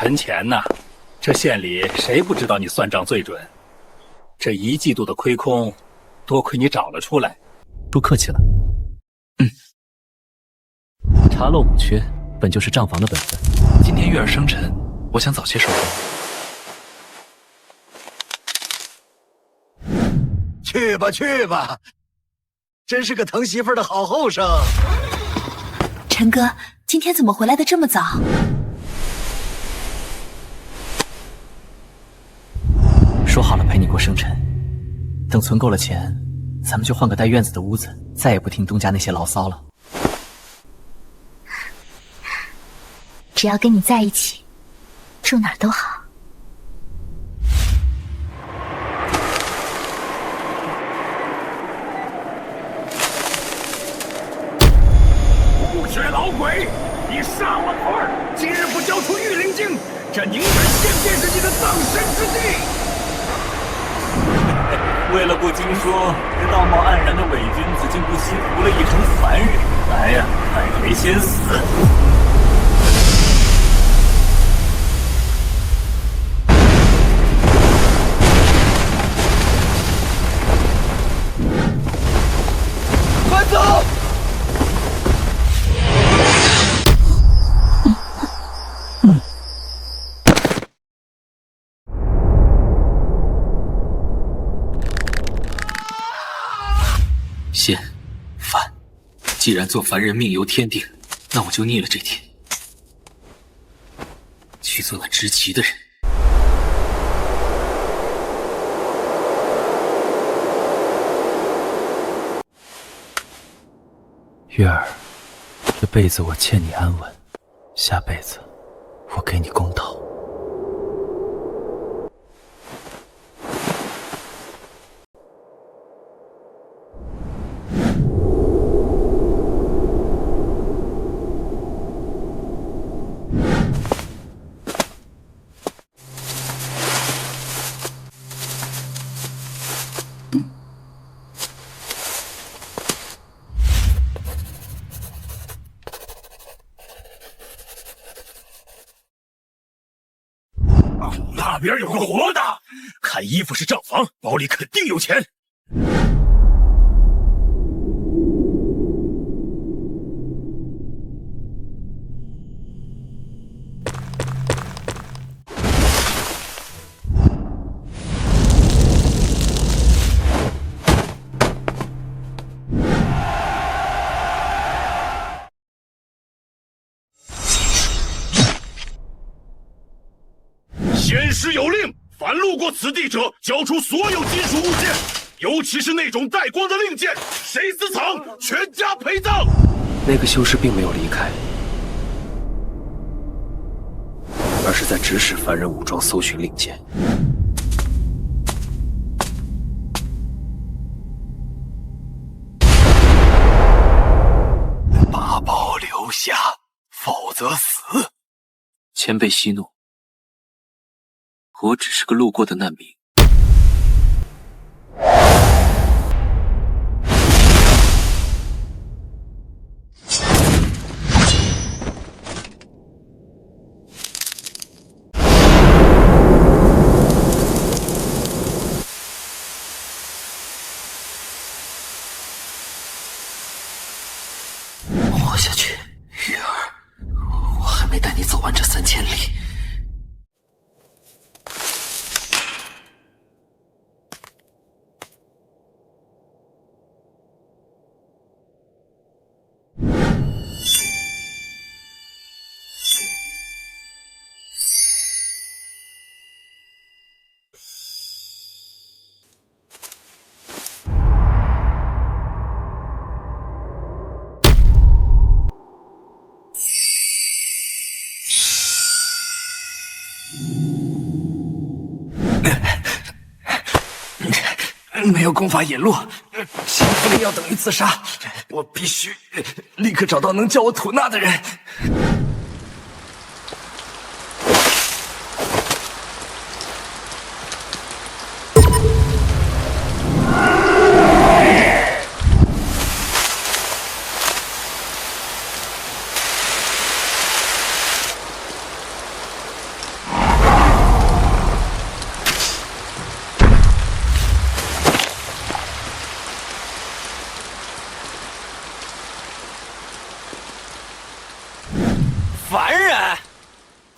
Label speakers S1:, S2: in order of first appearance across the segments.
S1: 陈乾呐，这县里谁不知道你算账最准？这1季度的亏空，多亏你找了出来。
S2: 不客气了。查漏补缺，本就是账房的本分。今天月儿生辰，我想早些收工。
S3: 去吧去吧，真是个疼媳妇的好后生。
S4: 陈哥，今天怎么回来的这么早？
S2: 说好了陪你过生辰，等存够了钱，咱们就换个带院子的屋子，再也不听东家那些牢骚了。
S4: 只要跟你在一起，住哪儿都好。
S5: 不学老鬼，你杀我徒儿！今日不交出御灵经，这宁远县便是你的葬身之地。
S1: 为了不经说，这道貌岸然的伪君子竟不惜屠了一成凡人。来呀，看谁先死！
S3: 快走！
S2: 仙凡，既然做凡人命由天定，那我就逆了这天，去做那知棋的人。月儿，这辈子我欠你安稳，下辈子我给你公道。
S5: 那边有个活的，看衣服是账房，包里肯定有钱。仙师有令，凡路过此地者，交出所有金属物件，尤其是那种带光的令箭，谁私藏，全家陪葬。
S2: 那个修士并没有离开，而是在指使凡人武装搜寻令箭。
S5: 把宝留下，否则死。
S2: 前辈息怒，我只是个路过的难民。活下去，玉儿，我还没带你走完这3000里。
S3: 没有功法引路，秦夫人要等于自杀，我必须立刻找到能教我吐纳的人。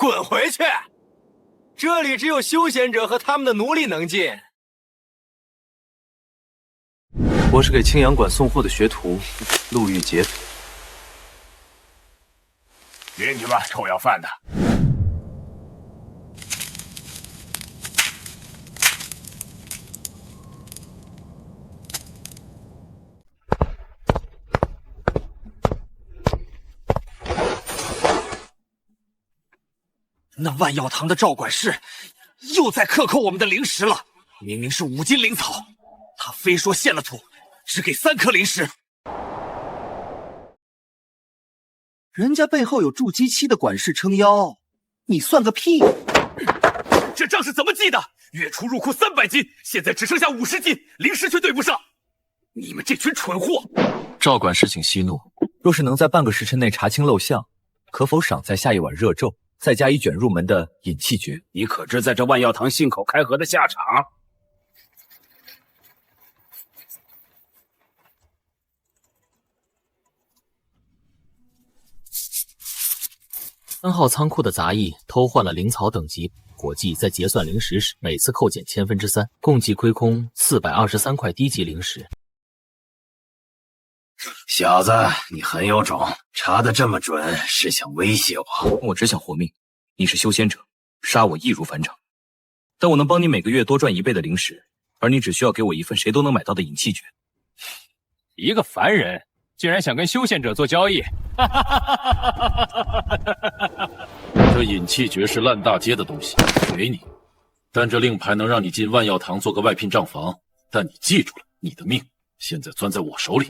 S3: 滚回去！这里只有修仙者和他们的奴隶能进。
S2: 我是给青阳馆送货的学徒，陆玉劫匪。
S5: 进去吧，臭要饭的。
S3: 那万药堂的赵管事又在克扣我们的灵石了，明明是5斤灵草，他非说献了土，只给3颗灵石。
S6: 人家背后有筑基期的管事撑腰，你算个屁！
S3: 这账是怎么记的？月初入库300斤，现在只剩下50斤，灵石却对不上。你们这群蠢货！
S2: 赵管事请息怒，若是能在半个时辰内查清陋巷，可否赏在下一碗热粥？再加一卷入门的引气诀。
S5: 你可知在这万药堂信口开河的下场
S2: ？3号仓库的杂役偷换了灵草等级，伙计在结算灵石时每次扣减3/1000，共计亏空423块低级灵石。
S3: 小子，你很有种，查得这么准，是想威胁我？
S2: 我只想活命。你是修仙者，杀我易如反掌。但我能帮你每个月多赚1倍的灵石，而你只需要给我一份谁都能买到的引气诀。
S7: 一个凡人竟然想跟修仙者做交易，
S8: 这引气诀是烂大街的东西，给你。但这令牌能让你进万药堂做个外聘账房，但你记住了，你的命现在攥在我手里。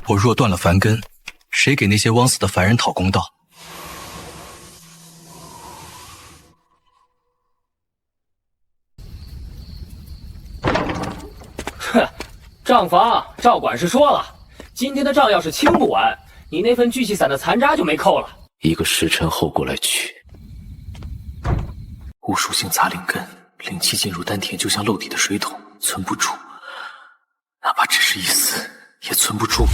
S3: 我若断了凡根，谁给那些枉死的凡人讨公道？
S9: 哼，账房赵管事说了，今天的账要是清不完，你那份聚气散的残渣就没扣了。
S2: 1个时辰后过来取。无属性杂灵根，灵气进入丹田就像漏底的水桶，存不住，哪怕只是一丝也存不住。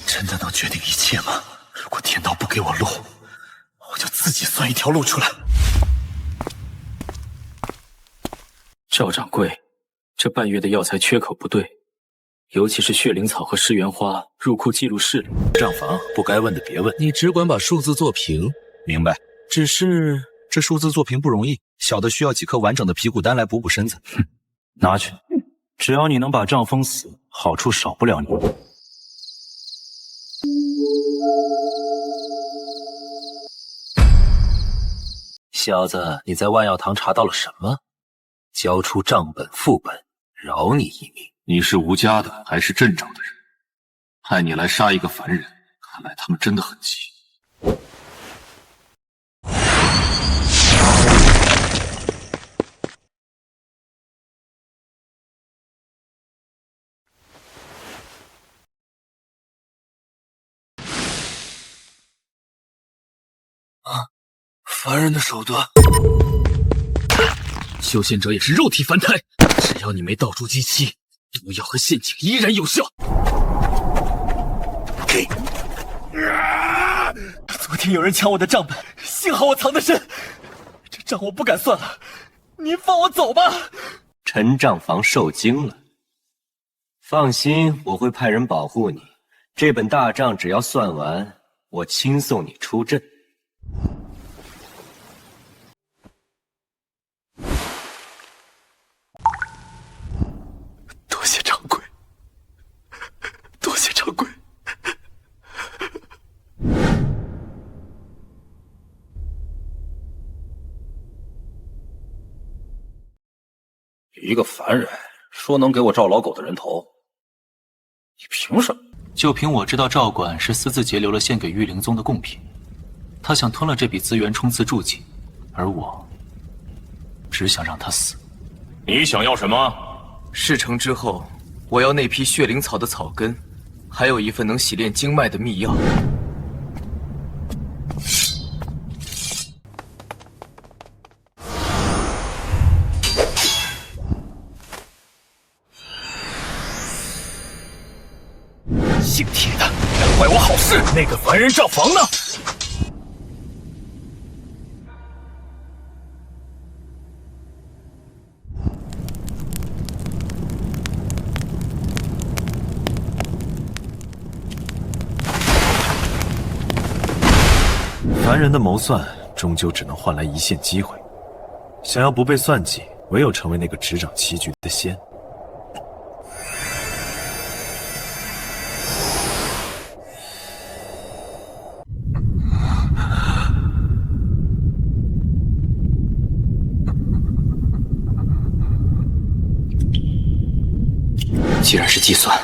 S3: 真的能决定一切吗？如果天道不给我路，我就自己算一条路出来。
S2: 赵掌柜，这半月的药材缺口不对，尤其是血灵草和尸原花，入库记录失了。
S8: 账房不该问的别问，
S10: 你只管把数字做平。
S8: 明白？
S10: 只是这数字做平不容易，小的需要几颗完整的皮骨丹来补补身子。
S8: 拿去，只要你能把账封死，好处少不了你。
S2: 小子，你在万药堂查到了什么？交出账本副本，饶你一命。
S8: 你是吴家的还是镇长的人？派你来杀一个凡人，看来他们真的很急。
S3: 凡人的手段，
S2: 修仙者也是肉体凡胎，只要你没到筑基期，毒药和陷阱依然有效。
S3: 昨天有人抢我的账本，幸好我藏得深，这账我不敢算了。您放我走吧。
S11: 陈账房受惊了，放心，我会派人保护你。这本大账只要算完，我亲送你出阵。
S3: 多谢掌柜，多谢掌柜。
S8: 一个凡人说能给我赵老狗的人头，你凭什么？
S2: 就凭我知道赵管是私自截留了献给玉灵宗的贡品，他想吞了这笔资源冲刺筑基，而我只想让他死。
S5: 你想要什么？
S3: 事成之后，我要那批血灵草的草根，还有一份能洗炼经脉的秘药。
S1: 姓铁的，敢坏我好事！那个凡人账房呢？
S12: 凡人的谋算，终究只能换来一线机会。想要不被算计，唯有成为那个执掌棋局的仙。
S3: 既然是计算，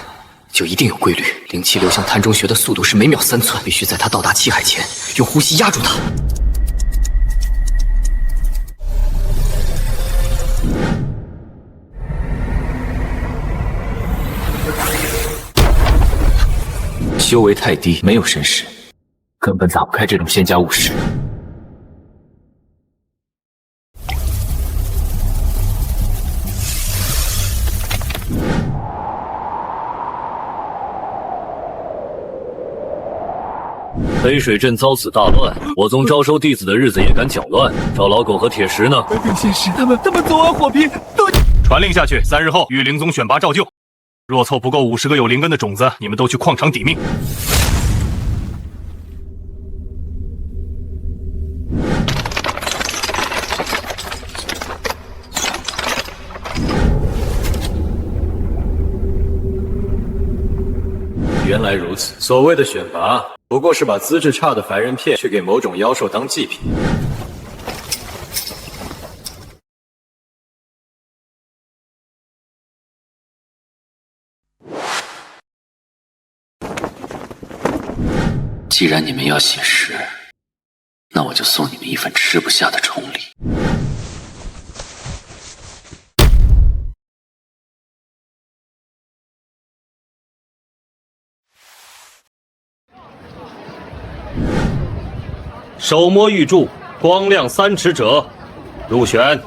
S3: 就一定有规律。灵气流向潭中穴的速度是每秒3寸，必须在它到达气海前，用呼吸压住它。修为太低，没有神识，根本打不开这种仙家武士。
S2: 黑水镇遭此大乱，我宗招收弟子的日子也敢搅乱？赵老狗和铁石呢？
S6: 禀仙师，他们左耳火拼，都
S5: 传令下去，3日后御灵宗选拔照旧。若凑不够50个有灵根的种子，你们都去矿场抵命。
S2: 原来如此，所谓的选拔，不过是把资质差的凡人骗去给某种妖兽当祭品。
S11: 既然你们要写诗，那我就送你们一份吃不下的宠礼。
S9: 手摸玉柱，光亮3尺者入选。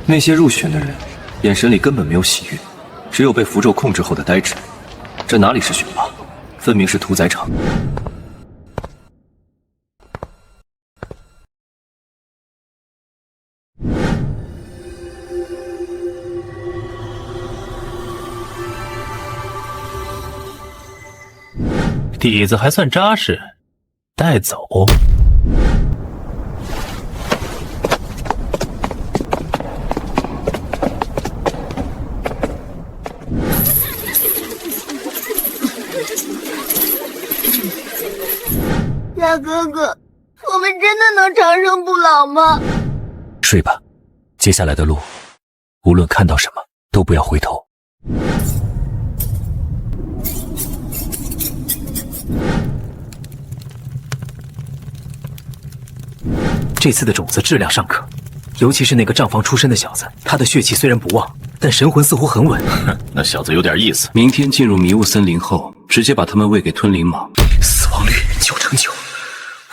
S3: 那些入选的人，眼神里根本没有喜悦，只有被符咒控制后的呆滞。这哪里是选拔，分明是屠宰场。
S7: 底子还算扎实，带走。
S13: 大哥哥，我们真的能长生不老吗？
S3: 睡吧，接下来的路，无论看到什么，都不要回头。这次的种子质量尚可，尤其是那个账房出身的小子，他的血气虽然不旺，但神魂似乎很稳。
S8: 那小子有点意思。
S3: 明天进入迷雾森林后，直接把他们喂给吞灵蟒，死亡率9成9。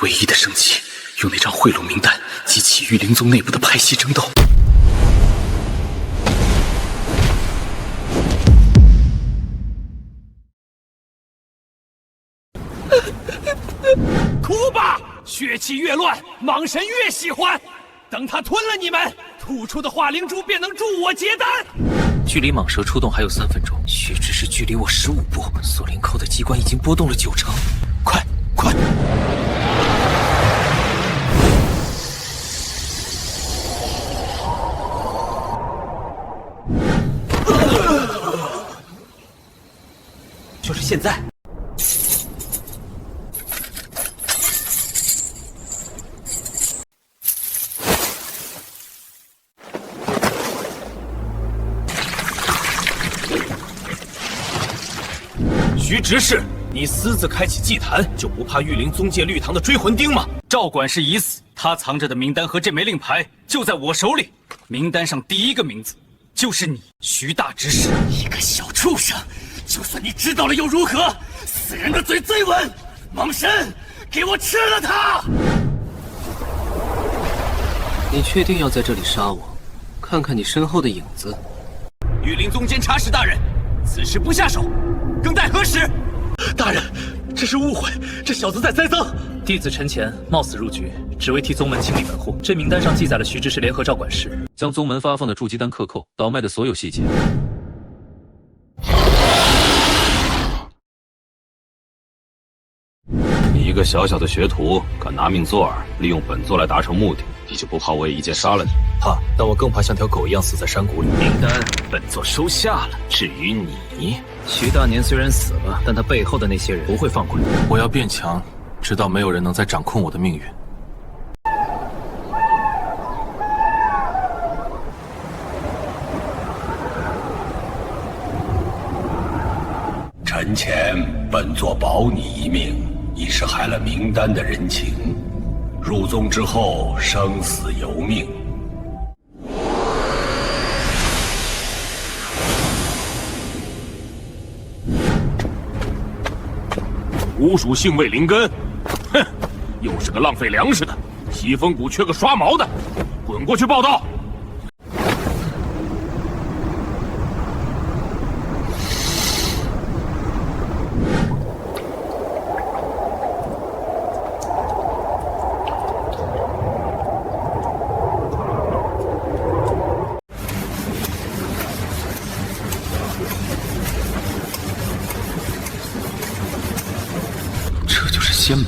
S3: 唯一的生机，用那张贿赂名单激起御灵宗内部的派系争斗。
S1: 哭吧！血气越乱，蟒神越喜欢。等他吞了你们，吐出的化灵珠便能助我结丹。
S2: 距离蟒蛇出动还有3分钟，血之石距离我15步，锁灵扣的机关已经波动了9成。快！
S6: 就是现在！
S1: 徐执事，你私自开启祭坛，就不怕御灵宗界绿堂的追魂钉吗？
S14: 赵管事已死，他藏着的名单和这枚令牌就在我手里。名单上第1个名字就是你，徐大执事。
S5: 一个小畜生，就算你知道了又如何？死人的嘴最稳。
S3: 蟒神，给我吃了他！
S15: 你确定要在这里杀我？看看你身后的影子。
S3: 御林宗监察使大人，此事不下手，更待何时？
S1: 大人，这是误会，这小子在栽赃。
S2: 弟子陈前冒死入局，只为替宗门清理门户。这名单上记载了徐志是联合赵管事，
S3: 将宗门发放的筑基丹克扣、倒卖的所有细节。
S8: 你一个小小的学徒，敢拿命作饵，利用本座来达成目的，你就不怕我也一剑杀了你？
S2: 怕，但我更怕像条狗一样死在山谷里。
S3: 名单本座收下了，至于你，
S2: 徐大年虽然死了，但他背后的那些人不会放过你。
S12: 我要变强，直到没有人能再掌控我的命运。
S5: 陈前，本座保你一命，已是害了名单的人情。入宗之后，生死由命。
S8: 吴蜀性味灵根，哼，又是个浪费粮食的。西风谷缺个刷毛的，滚过去报道。
S2: 仙门，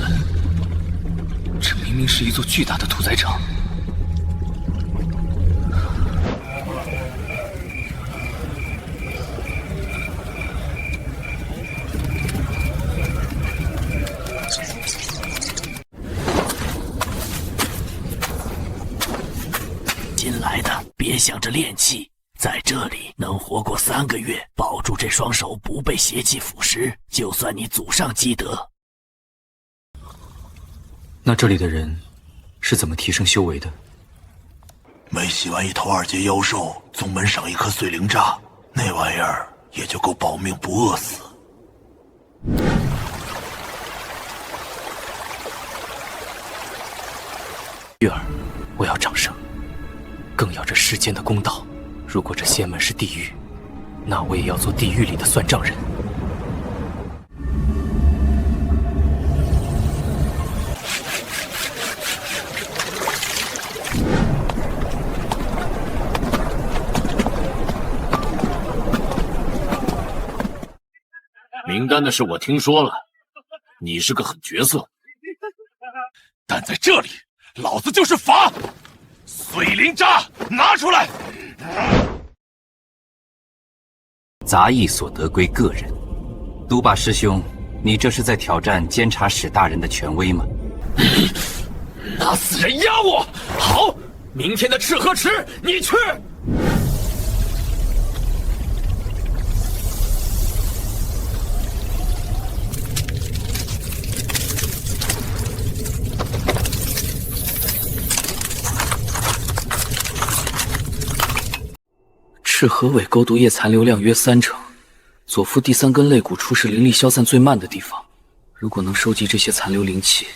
S2: 这明明是一座巨大的屠宰场。
S3: 新来的别想着练气，在这里能活过3个月，保住这双手不被邪气腐蚀，就算你祖上积德。
S15: 那这里的人是怎么提升修为的？
S5: 每洗完一头2阶妖兽，宗门赏一颗碎灵渣，那玩意儿也就够保命不饿死。
S15: 月儿，我要掌声，更要这世间的公道。如果这仙门是地狱，那我也要做地狱里的算账人。
S8: 名单的事我听说了，你是个狠角色，但在这里，老子就是法！碎灵渣拿出来！
S16: 杂役所得归个人。独霸师兄，你这是在挑战监察使大人的权威吗？
S9: 拿死人压我！好，明天的赤河池你去。
S15: 赤河尾沟毒液残留量约30%，左腹第3根肋骨处是灵力消散最慢的地方。如果能收集这些残留灵气，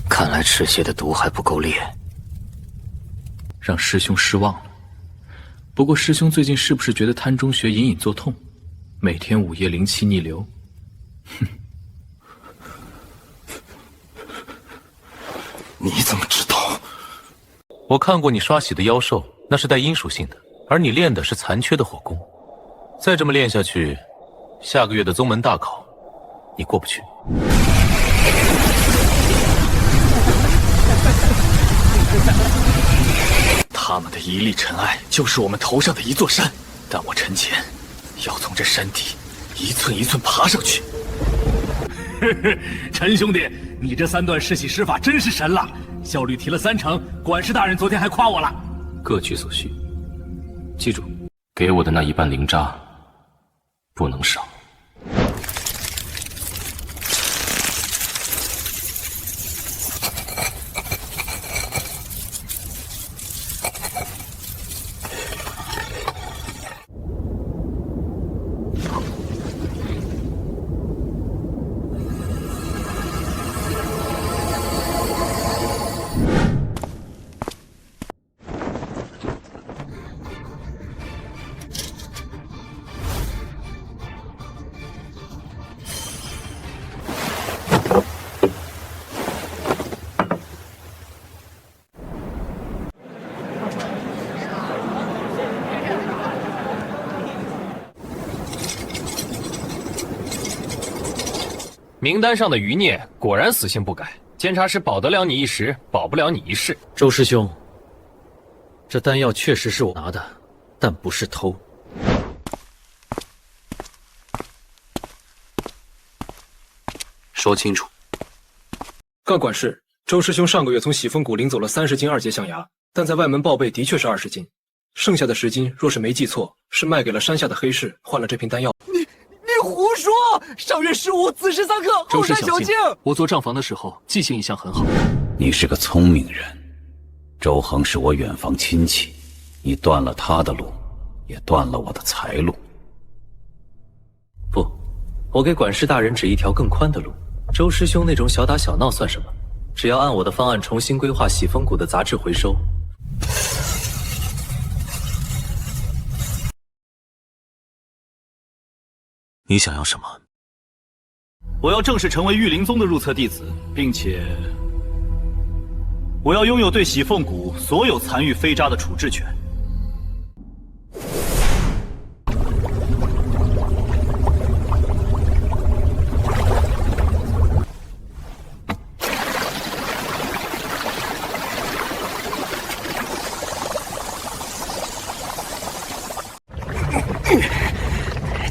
S15: 看来赤血的毒还不够烈，让师兄失望了。不过师兄最近是不是觉得贪中穴隐隐作痛，每天午夜灵气逆流？哼！
S12: 你怎么知道？我看过你刷洗的妖兽，那是带阴属性的，而你练的是残缺的火功。再这么练下去，下个月的宗门大考，你过不去。
S15: 他们的一粒尘埃就是我们头上的一座山，但我陈前要从这山底一寸一寸爬上去。
S1: 陈兄弟，你这3段世洗施法真是神了，效率提了30%。管事大人昨天还夸我了。
S15: 各取所需，记住，
S3: 给我的那一半灵渣不能少。
S7: 名单上的余孽果然死性不改，监察使保得了你一时，保不了你一世。
S2: 周师兄，这丹药确实是我拿的，但不是偷。
S3: 说清楚。
S17: 告管事，周师兄上个月从喜峰谷领走了30斤2阶象牙，但在外门报备的确是20斤，剩下的10斤若是没记错，是卖给了山下的黑市，换了这瓶丹药。
S6: 你胡说！上月15子时3刻，后山小径。
S2: 我做账房的时候记性一向很好。
S16: 你是个聪明人，周恒是我远房亲戚，你断了他的路，也断了我的财路。
S2: 不，我给管事大人指一条更宽的路。周师兄那种小打小闹算什么？只要按我的方案重新规划喜峰谷的杂质回收。
S10: 你想要什么？
S18: 我要正式成为御灵宗的入册弟子，并且我要拥有对喜凤谷所有残余飞渣的处置权。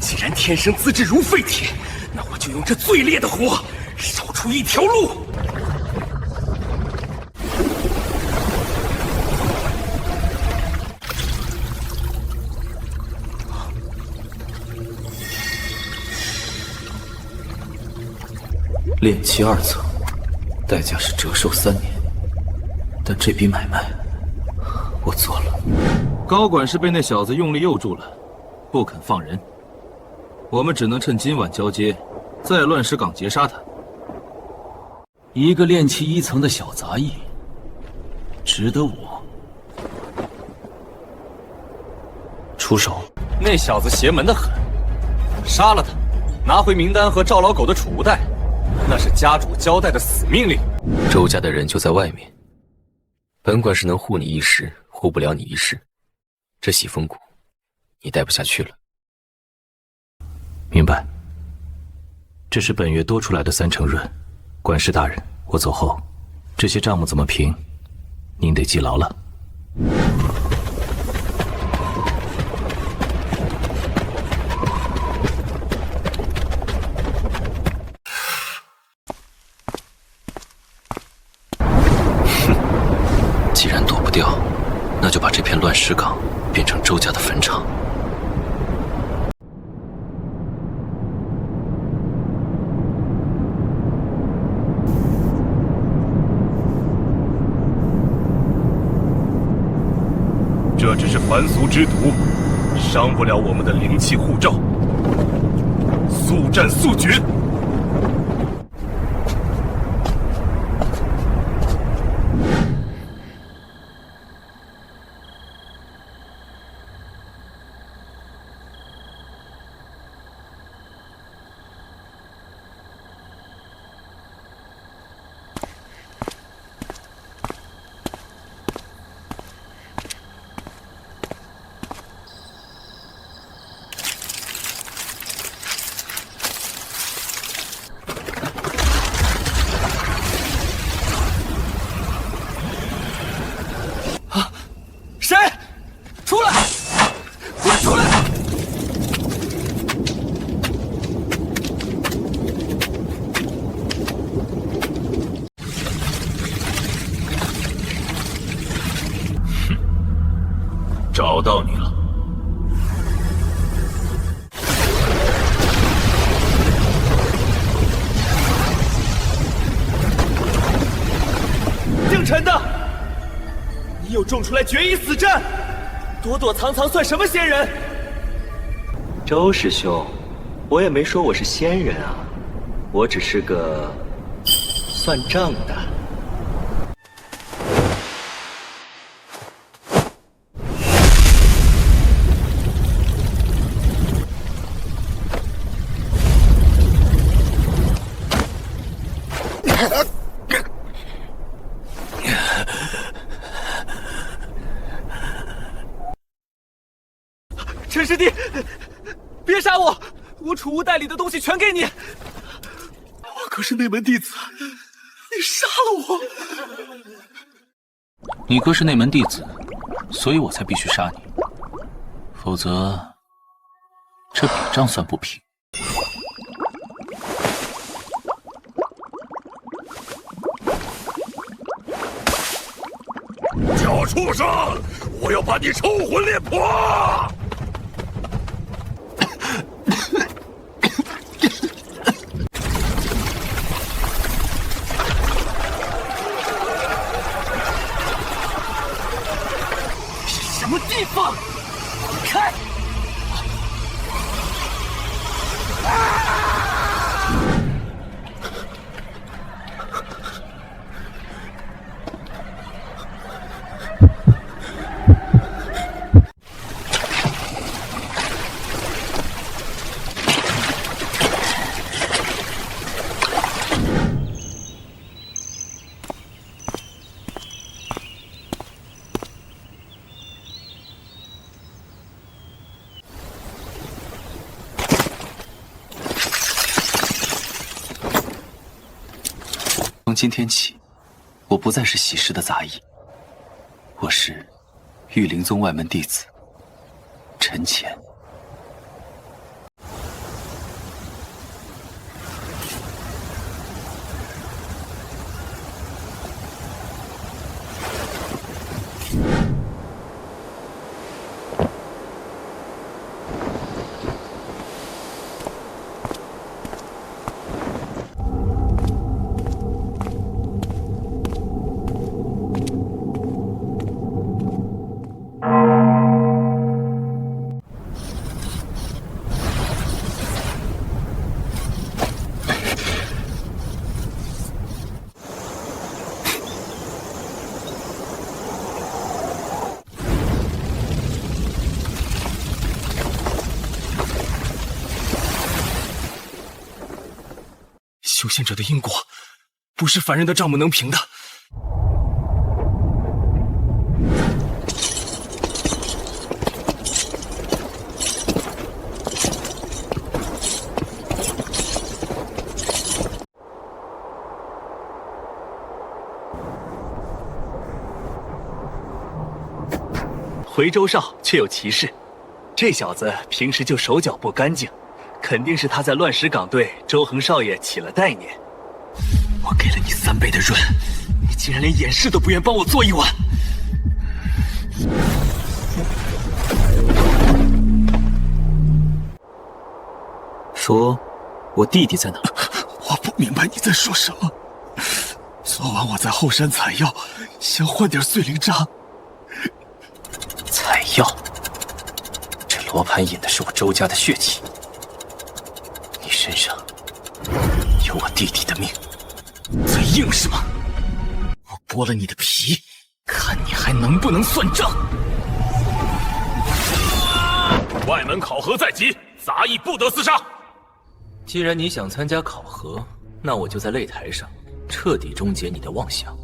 S5: 既然天生资质如废铁，那我就用这最烈的火烧出一条路。
S15: 炼气2层，代价是折寿3年，但这笔买卖我做了。
S10: 高管是被那小子用力诱住了，不肯放人。我们只能趁今晚交接，在乱石岗截杀他。
S15: 一个炼气1层的小杂役，值得我出手？
S7: 那小子邪门的很，杀了他，拿回名单和赵老狗的储物袋，那是家主交代的死命令。
S2: 周家的人就在外面，本管是能护你一时，护不了你一世。这喜峰谷，你待不下去了。
S15: 明白。这是本月多出来的3成润，管事大人，我走后，这些账目怎么平，您得记牢了。
S2: 既然躲不掉，那就把这片乱石岗变成周家的坟场。
S5: 这只是凡俗之毒，伤不了我们的灵气护罩。速战速决！
S19: 臣的？你有种出来决一死战，躲躲藏藏算什么仙人？
S11: 周师兄，我也没说我是仙人啊，我只是个算账的。
S19: 陈师弟，别杀我！我储物袋里的东西全给你。
S5: 我可是内门弟子，你杀了我！
S15: 你哥是内门弟子，所以我才必须杀你，否则这笔账算不平。
S5: 小畜生，我要把你抽魂炼魄！
S19: 什么地方？开！
S3: 从今天起，我不再是喜事的杂役，我是玉灵宗外门弟子陈乾。
S19: 修仙者的因果，不是凡人的账目能平的。
S6: 回州哨却有奇事，这小子平时就手脚不干净，肯定是他在乱石岗对周恒少爷起了歹念。我给了你3倍的润，你竟然连掩饰都不愿帮我做一碗。
S2: 说，我弟弟在哪？
S5: 我不明白你在说什么。昨晚我在后山采药，想换点碎灵渣。
S2: 采药？这罗盘引的是我周家的血气，你身上有我弟弟的命。
S19: 嘴硬是吗？我剥了你的皮，看你还能不能算账！
S8: 外门考核在即，杂役不得厮杀。
S2: 既然你想参加考核，那我就在擂台上彻底终结你的妄想。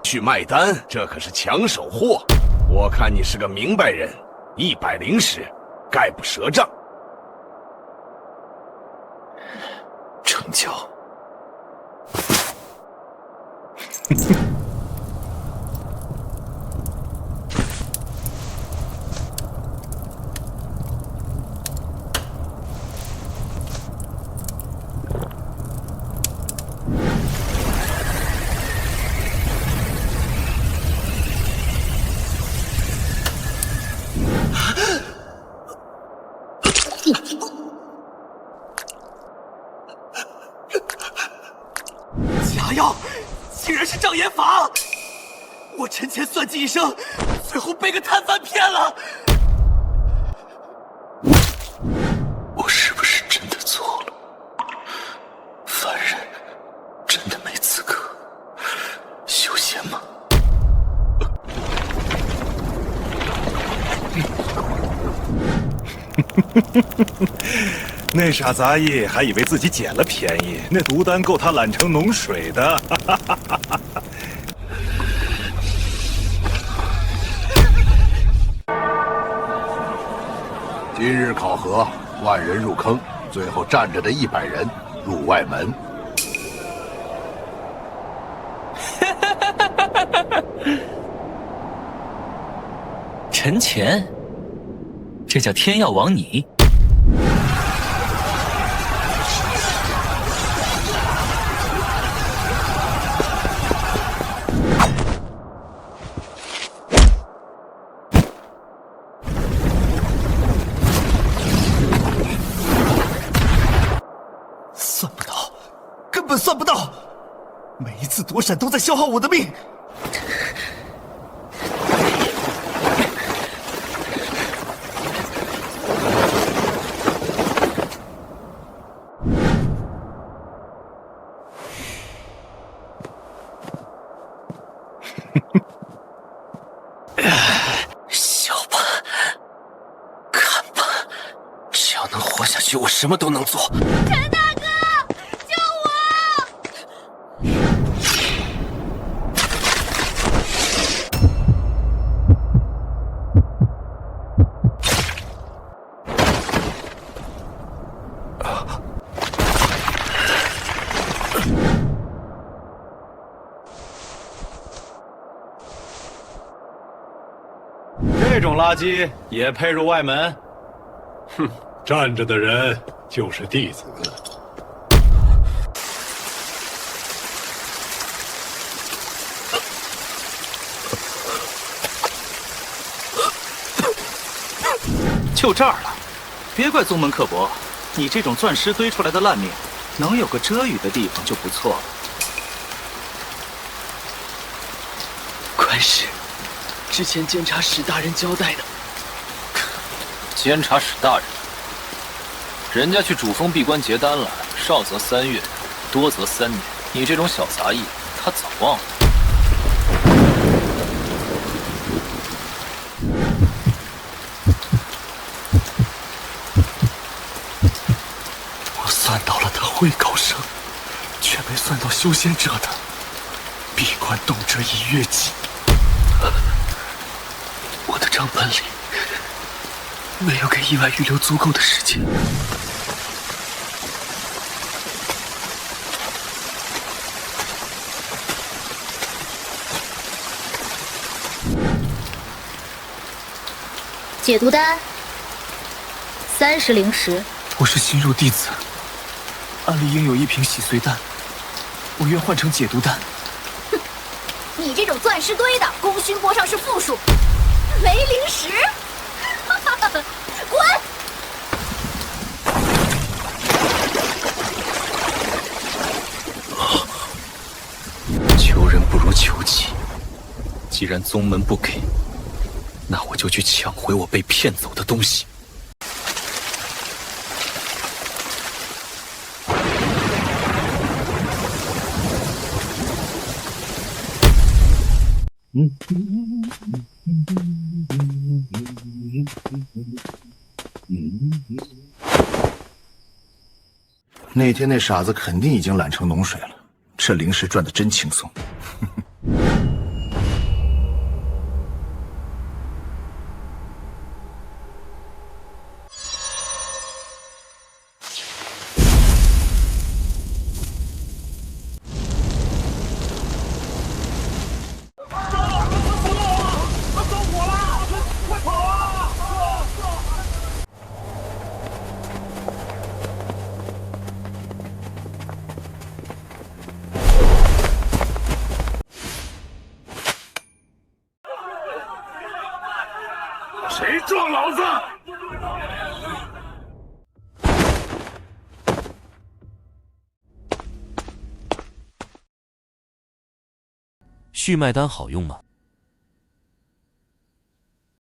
S5: 去卖单，这可是抢手货。我看你是个明白人，100灵石，概不赊账。
S2: 成交。
S6: 假药，竟然是障眼法！我沉潜算计一生，最后被个摊贩骗了。
S3: 我是不是真的错了？凡人真的没资格修仙吗？
S5: 那傻杂役还以为自己捡了便宜，那毒丹够他揽成脓水的。
S20: 今日考核，万人入坑，最后站着的100人入外门。
S2: 沉潜，这叫天要亡你。
S6: 算不到，根本算不到，每一次躲闪都在消耗我的命。
S3: 笑吧，看吧，只要能活下去，我什么都能做。
S13: 陈大哥，救我！
S18: 这种垃圾也配入外门？
S5: 哼，站着的人就是弟子。
S18: 就这儿了，别怪宗门刻薄，你这种钻石堆出来的烂命，能有个遮雨的地方就不错了。
S2: 官师，之前监察史大人交代的。
S15: 监察史大人，人家去主峰闭关结丹了，少则3月，多则3年。你这种小杂役，他早忘了。
S6: 我算到了他会高升，却没算到修仙者的闭关动辄1月计。我的账本里没有给意外预留足够的时间。
S4: 解毒丹30灵石。
S14: 我是新入弟子，暗里应有1瓶洗髓丹，我愿换成解毒丹。
S13: 你这种钻石堆的，功勋簿上是负数，没灵石。滚！
S3: 求人不如求己，既然宗门不给，那我就去抢回我被骗走的东西。
S20: 那天那傻子肯定已经揽成脓水了，这灵石赚的真轻松。
S5: 谁撞老子？
S12: 续脉丹好用吗？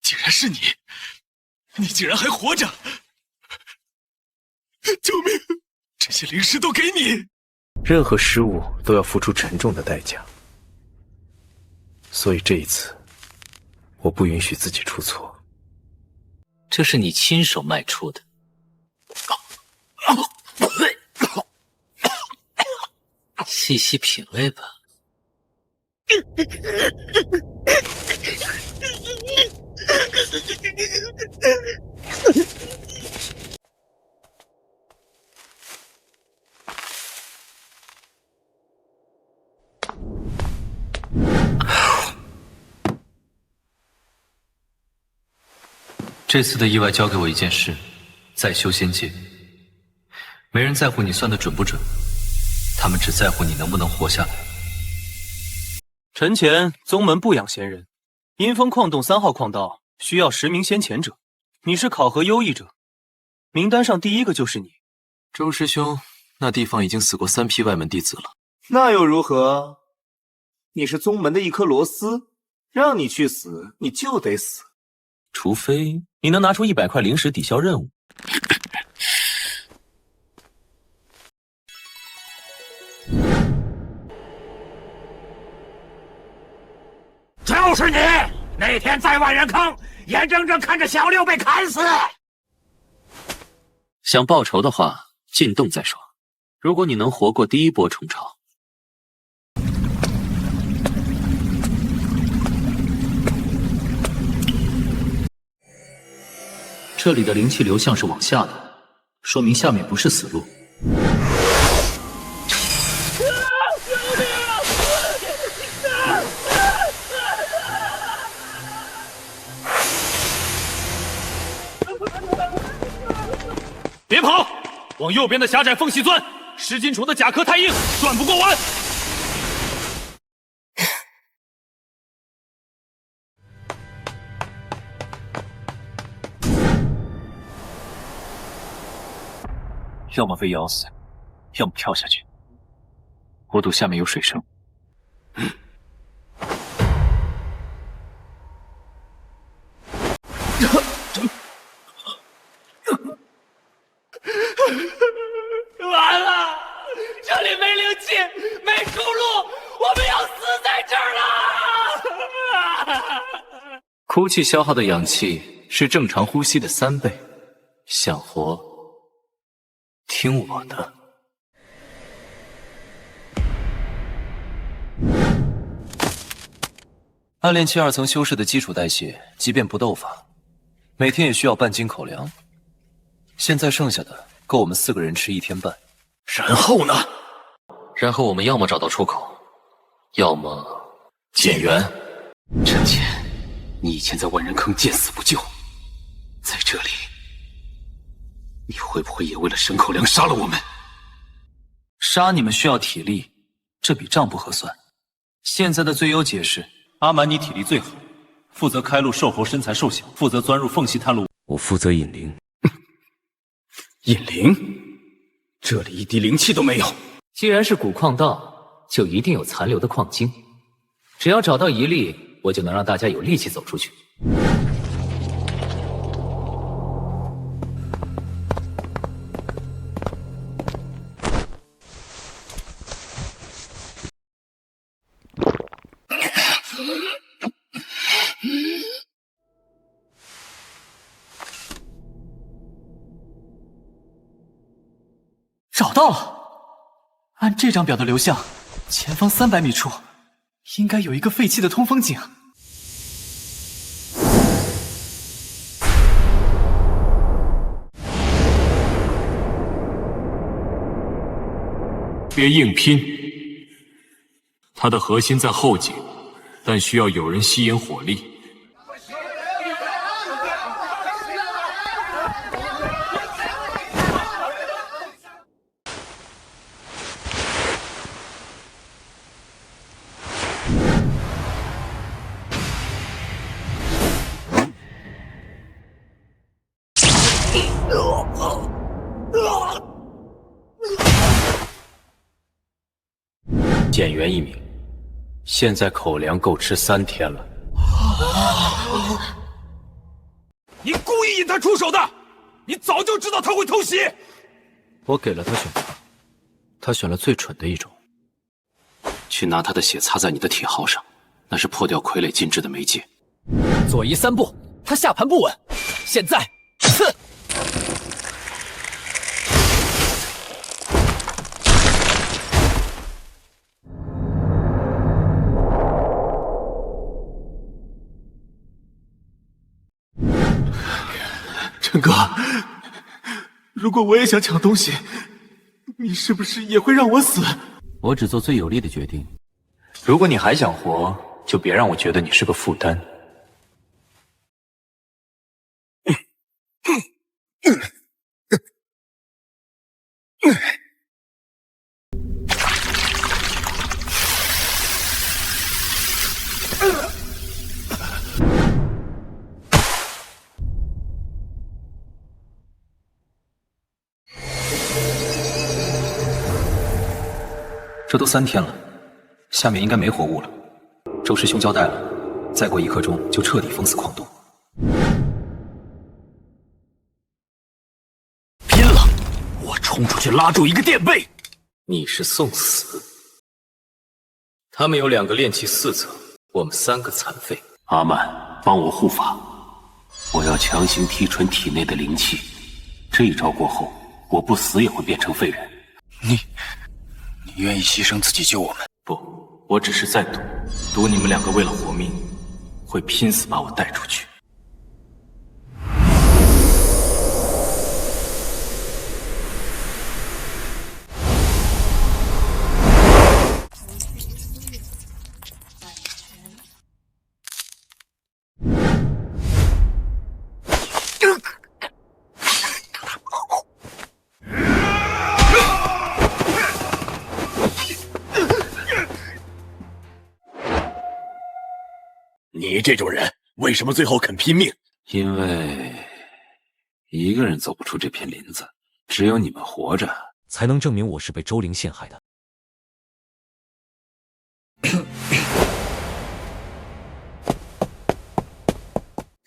S6: 竟然是你！你竟然还活着！救命！这些灵石都给你！
S3: 任何失误都要付出沉重的代价，所以这一次，我不允许自己出错。
S2: 这是你亲手卖出的。细细品味吧。
S15: 这次的意外交给我一件事，在修仙界，没人在乎你算得准不准，他们只在乎你能不能活下来。
S6: 陈前宗门不养闲人，阴风矿洞3号矿道需要10名先前者，你是考核优异者，名单上第一个就是你。
S12: 周师兄，那地方已经死过3批外门弟子了。
S21: 那又如何？你是宗门的一颗螺丝，让你去死，你就得死。
S2: 除非你能拿出100块灵石抵消任务。
S1: 就是你！那天在万人坑，眼睁睁看着小六被砍死。
S2: 想报仇的话，进洞再说。如果你能活过第一波冲潮，
S15: 这里的灵气流向是往下的，说明下面不是死路。
S18: 别跑，往右边的狭窄缝隙钻。噬金虫的甲壳太硬，钻不过弯。
S3: 要么被咬死，要么跳下去。我赌下面有水声。
S9: 完了，这里没灵气，没出路，我们要死在这儿了！
S15: 哭泣消耗的氧气是正常呼吸的3倍，想活，听我的。
S3: 暗炼器2层修士的基础代谢，即便不斗法，每天也需要半斤口粮。现在剩下的够我们4个人吃1天半。
S8: 然后呢？
S2: 然后我们要么找到出口，要么减员。
S3: 陈前，你以前在万人坑见死不救，在这里，你会不会也为了省口粮杀了我们？
S6: 杀你们需要体力，这笔账不合算。现在的最优解是，阿蛮你体力最好，负责开路，瘦猴身材瘦小，负责钻入缝隙探路。
S3: 我负责引灵。
S14: 引灵？这里一滴灵气都没有。
S2: 既然是古矿道，就一定有残留的矿精。只要找到1粒，我就能让大家有力气走出去。
S6: 找到了！按这张表的流向，前方300米处应该有一个废弃的通风井。
S12: 别硬拼，它的核心在后颈，但需要有人吸引火力。
S2: 减员1名，
S3: 现在口粮够吃3天了。
S7: 你故意引他出手的，你早就知道他会偷袭。
S3: 我给了他选择，他选了最蠢的一种，去拿他的血擦在你的铁号上，那是破掉傀儡禁制的媒介。
S19: 左移3步，他下盘不稳。现在，刺！
S3: 陈哥，如果我也想抢东西，你是不是也会让我死？我只做最有利的决定。如果你还想活，就别让我觉得你是个负担。这都3天了，下面应该没活物了。周师兄交代了，再过1刻钟就彻底封死矿洞。
S19: 拼了！我冲出去拉住一个垫背。
S3: 你是送死。他们有2个炼器4层，我们3个残废。阿曼，帮我护法，我要强行提纯体内的灵气。这一招过后，我不死也会变成废人。
S20: 你愿意牺牲自己救我们？
S3: 不，我只是在赌你们2个为了活命，会拼死把我带出去。
S5: 你这种人为什么最后肯拼命？
S3: 因为一个人走不出这片林子，只有你们活着，
S17: 才能证明我是被周灵陷害的。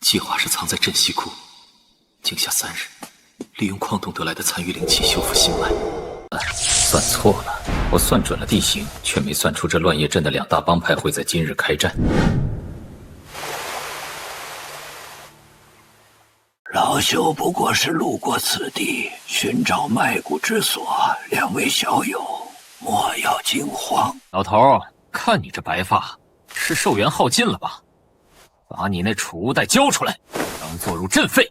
S3: 计划是藏在镇西库，静下3日，利用矿洞得来的残余灵气修复心脉。算错了，我算准了地形，却没算出这乱叶镇的2大帮派会在今日开战。
S22: 老朽不过是路过此地，寻找脉骨之所。2位小友，莫要惊慌。
S2: 老头，看你这白发，是寿元耗尽了吧？把你那储物袋交出来，当做入阵费。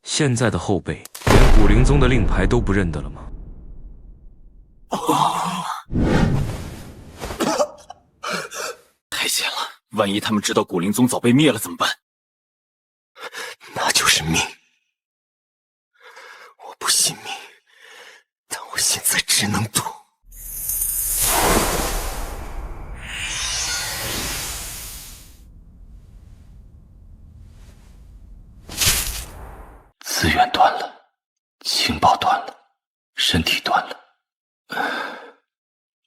S23: 现在的后辈连古灵宗的令牌都不认得了吗？
S3: 太险了！万一他们知道古灵宗早被灭了怎么办？
S20: 那就是命。我不信命，但我现在只能赌。
S3: 资源断了，情报断了，身体断了。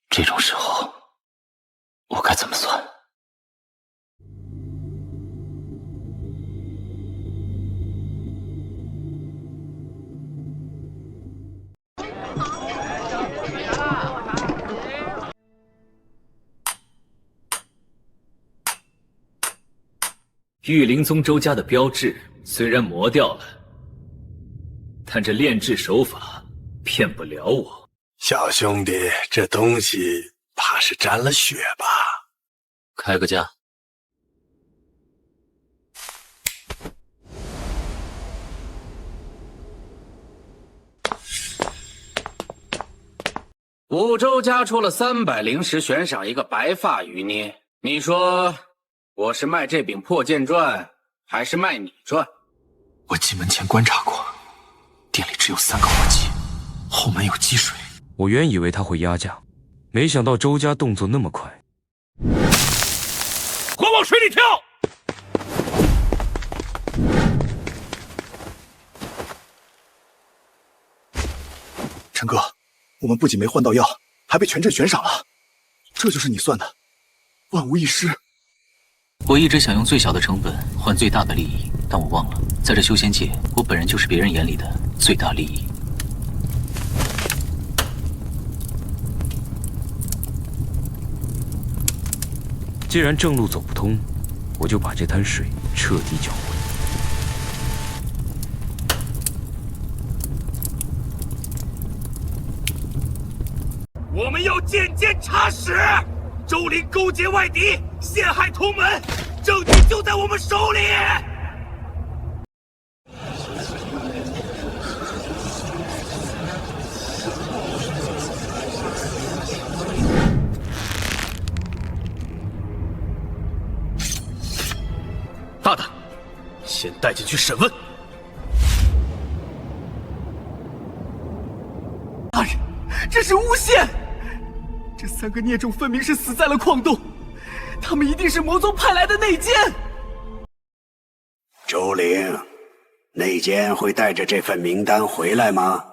S3: 这种时候，我该怎么算？
S2: 玉灵宗周家的标志虽然磨掉了，但这炼制手法骗不了我。
S20: 小兄弟，这东西怕是沾了血吧？
S3: 开个价。
S24: 五周家出了300灵石，悬赏一个白发余孽。你说我是卖这柄破剑传，还是卖你传？
S20: 我进门前观察过，店里只有3个伙计，后门有积水。
S23: 我原以为他会压价，没想到周家动作那么快。
S7: 快往水里跳！
S20: 陈哥，我们不仅没换到药，还被全镇悬赏了。这就是你算的万无一失。
S2: 我一直想用最小的成本换最大的利益，但我忘了，在这修仙界，我本人就是别人眼里的最大利益。
S23: 既然正路走不通，我就把这滩水彻底搅浑。
S5: 我们要渐渐查实，周林勾结外敌，陷害同门，证据就在我们手里。
S7: 大胆，先带进去审问。
S9: 大人，这是诬陷！这3个孽种分明是死在了矿洞，他们一定是魔宗派来的内奸。
S22: 周灵，内奸会带着这份名单回来吗？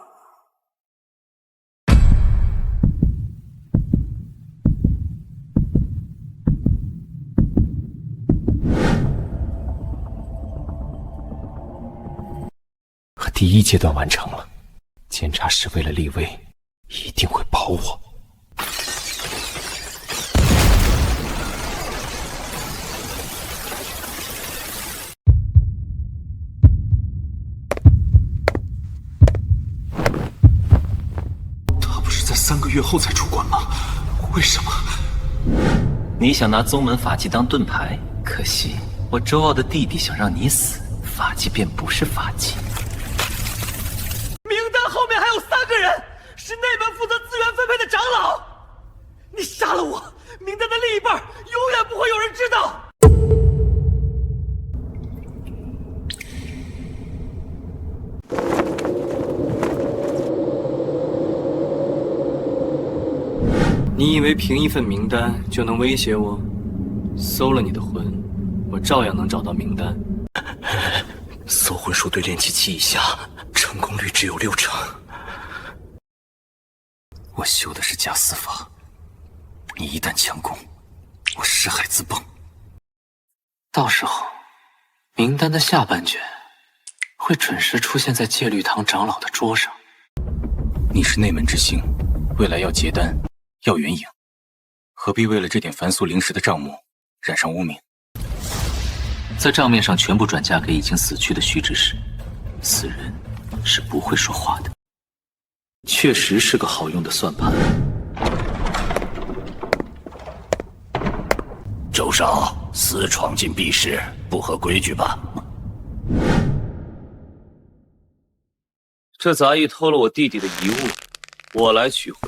S19: 第1阶段完成了，监察室为了立威，一定会保我。
S9: 他不是在3个月后才出关吗？为什么？
S2: 你想拿宗门法器当盾牌，可惜我周傲的弟弟想让你死，法器便不是法器。
S9: 名单后面还有3个人，是内门负责资源分配的长老。你杀了我，名单的另一半永远不会有人知道。
S14: 你以为凭一份名单就能威胁我？搜了你的魂，我照样能找到名单。
S19: 搜魂术对炼气期以下成功率只有60%。我修的是假死法，你一旦强攻，我尸骸自崩。
S2: 到时候，名单的下半卷会准时出现在戒律堂长老的桌上。
S19: 你是内门之星，未来要结丹，要援引，何必为了这点凡俗灵石的账目染上污名？
S2: 在账面上全部转嫁给已经死去的虚之士，死人是不会说话的。确实是个好用的算盘。
S22: 周少私闯进避室，不合规矩吧？
S2: 这杂役偷了我弟弟的遗物，我来取回。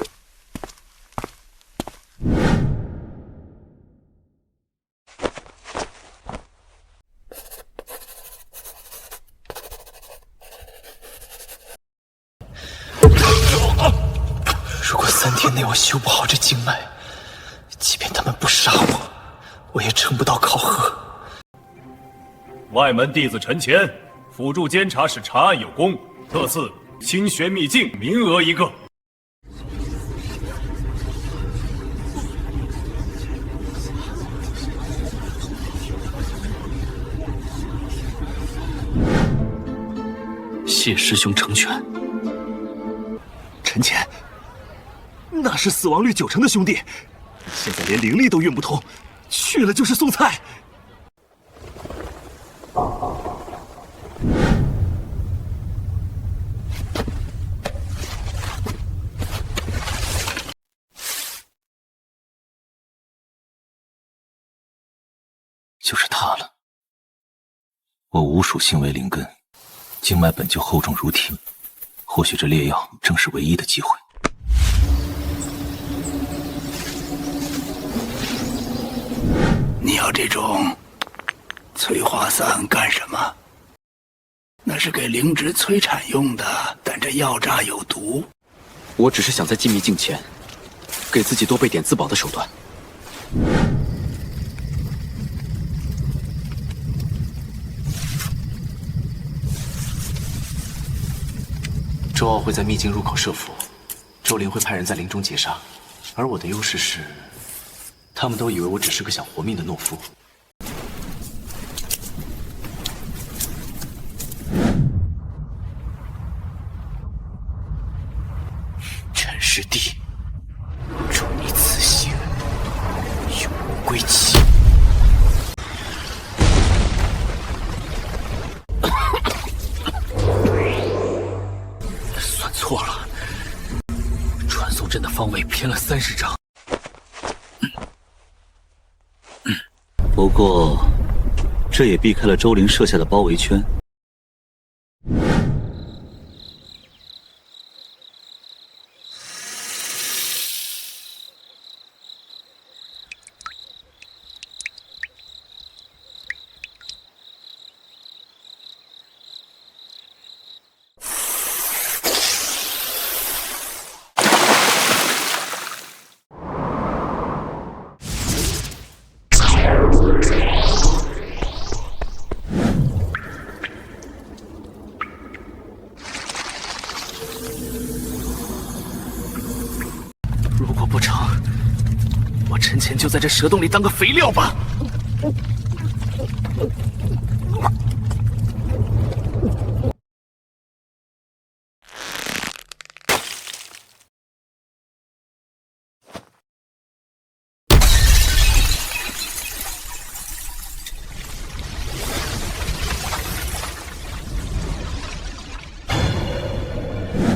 S19: 如果3天内我修不好这经脉，即便他们不杀我，我也撑不到考核。
S5: 外门弟子陈乾辅助监察使查案有功，特赐清玄秘境名额1个。
S19: 谢师兄成全。
S9: 陈乾，那是死亡率90%的兄弟，现在连灵力都运不通，去了就是送菜。
S19: 就是他了。我无属性为灵根，经脉本就厚重如铁，或许这烈药正是唯一的机会。
S22: 你要这种催化散干什么？那是给灵芝催产用的，但这药渣有毒。
S19: 我只是想在禁秘境前，给自己多备点自保的手段。周傲会在秘境入口设伏，
S15: 周林会派人在林中截杀，而我的优势是，他们都以为我只是个想活命的懦夫。陈师弟，祝你此行永无归期。算错了，传送阵的方位偏了30丈。
S4: 不过，这也避开了周灵设下的包围圈。
S15: 如果不成，我陈前就在这蛇洞里当个肥料吧。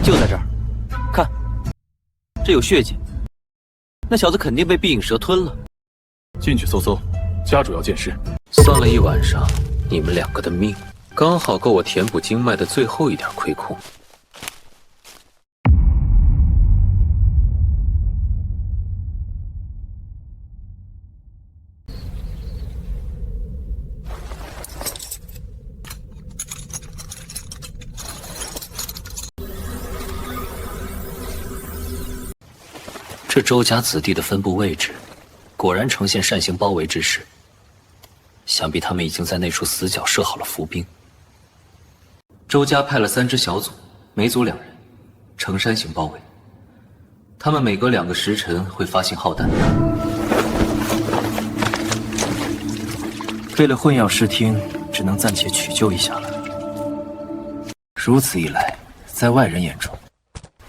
S17: 就在这儿，看，这有血迹。那小子肯定被碧影蛇吞了。
S7: 进去搜搜，家主要见尸。
S2: 算了一晚上，你们2个的命刚好够我填补经脉的最后一点亏空。这周家子弟的分布位置，果然呈现扇形包围之势。想必他们已经在那处死角设好了伏兵。周家派了3支小组，每组2人，呈山形包围。他们每隔2个时辰会发信号弹。
S19: 为了混淆视听，只能暂且取救一下了。如此一来，在外人眼中，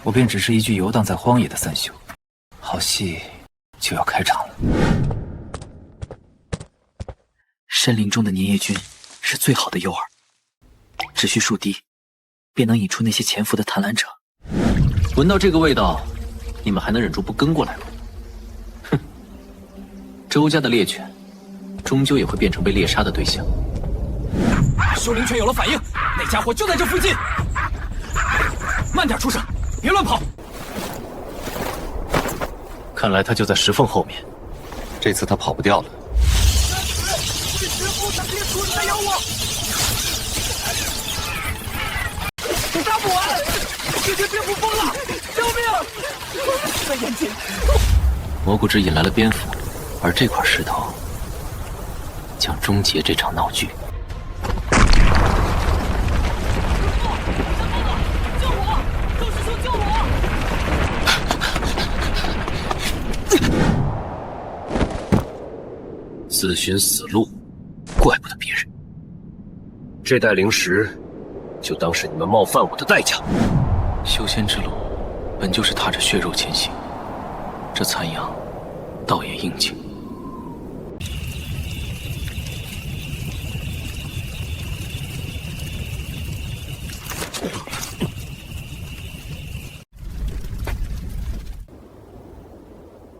S19: 我便只是一具游荡在荒野的散修。好戏就要开场了。
S10: 山林中的粘液菌是最好的诱饵，只需数滴，便能引出那些潜伏的贪婪者。
S2: 闻到这个味道，你们还能忍住不跟过来吗？哼！周家的猎犬，终究也会变成被猎杀的对象。
S14: 收灵犬有了反应，那家伙就在这附近。慢点出声，别乱跑。
S12: 看来他就在石缝后面，这次他跑不掉了。
S9: 大母啊！姐姐蝙蝠疯了！救命！我的眼睛！
S2: 蘑菇汁引来了蝙蝠，而这块石头将终结这场闹剧。
S9: 救我！周师兄救我！
S3: 自寻死路，怪不得别人。这袋灵石，就当是你们冒犯我的代价。
S2: 修仙之路，本就是踏着血肉前行，这残阳，倒也应景。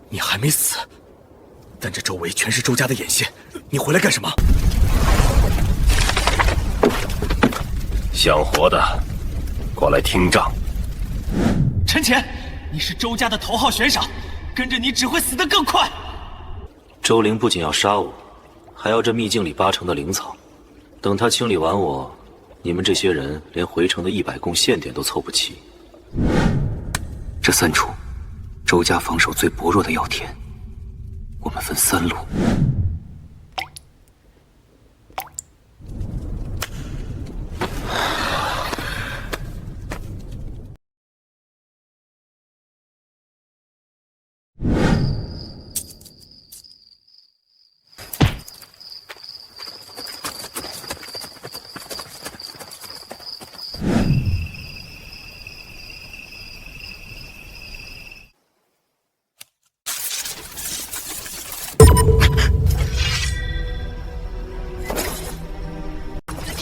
S14: 你还没死，但这周围全是周家的眼线，你回来干什么？
S3: 想活的，过来听账。
S14: 陈前，你是周家的头号悬赏，跟着你只会死得更快。
S3: 周灵不仅要杀我，还要这秘境里8成的灵草。等他清理完我，你们这些人连回城的100贡献点都凑不齐。
S19: 这3处，周家防守最薄弱的要田，我们分3路。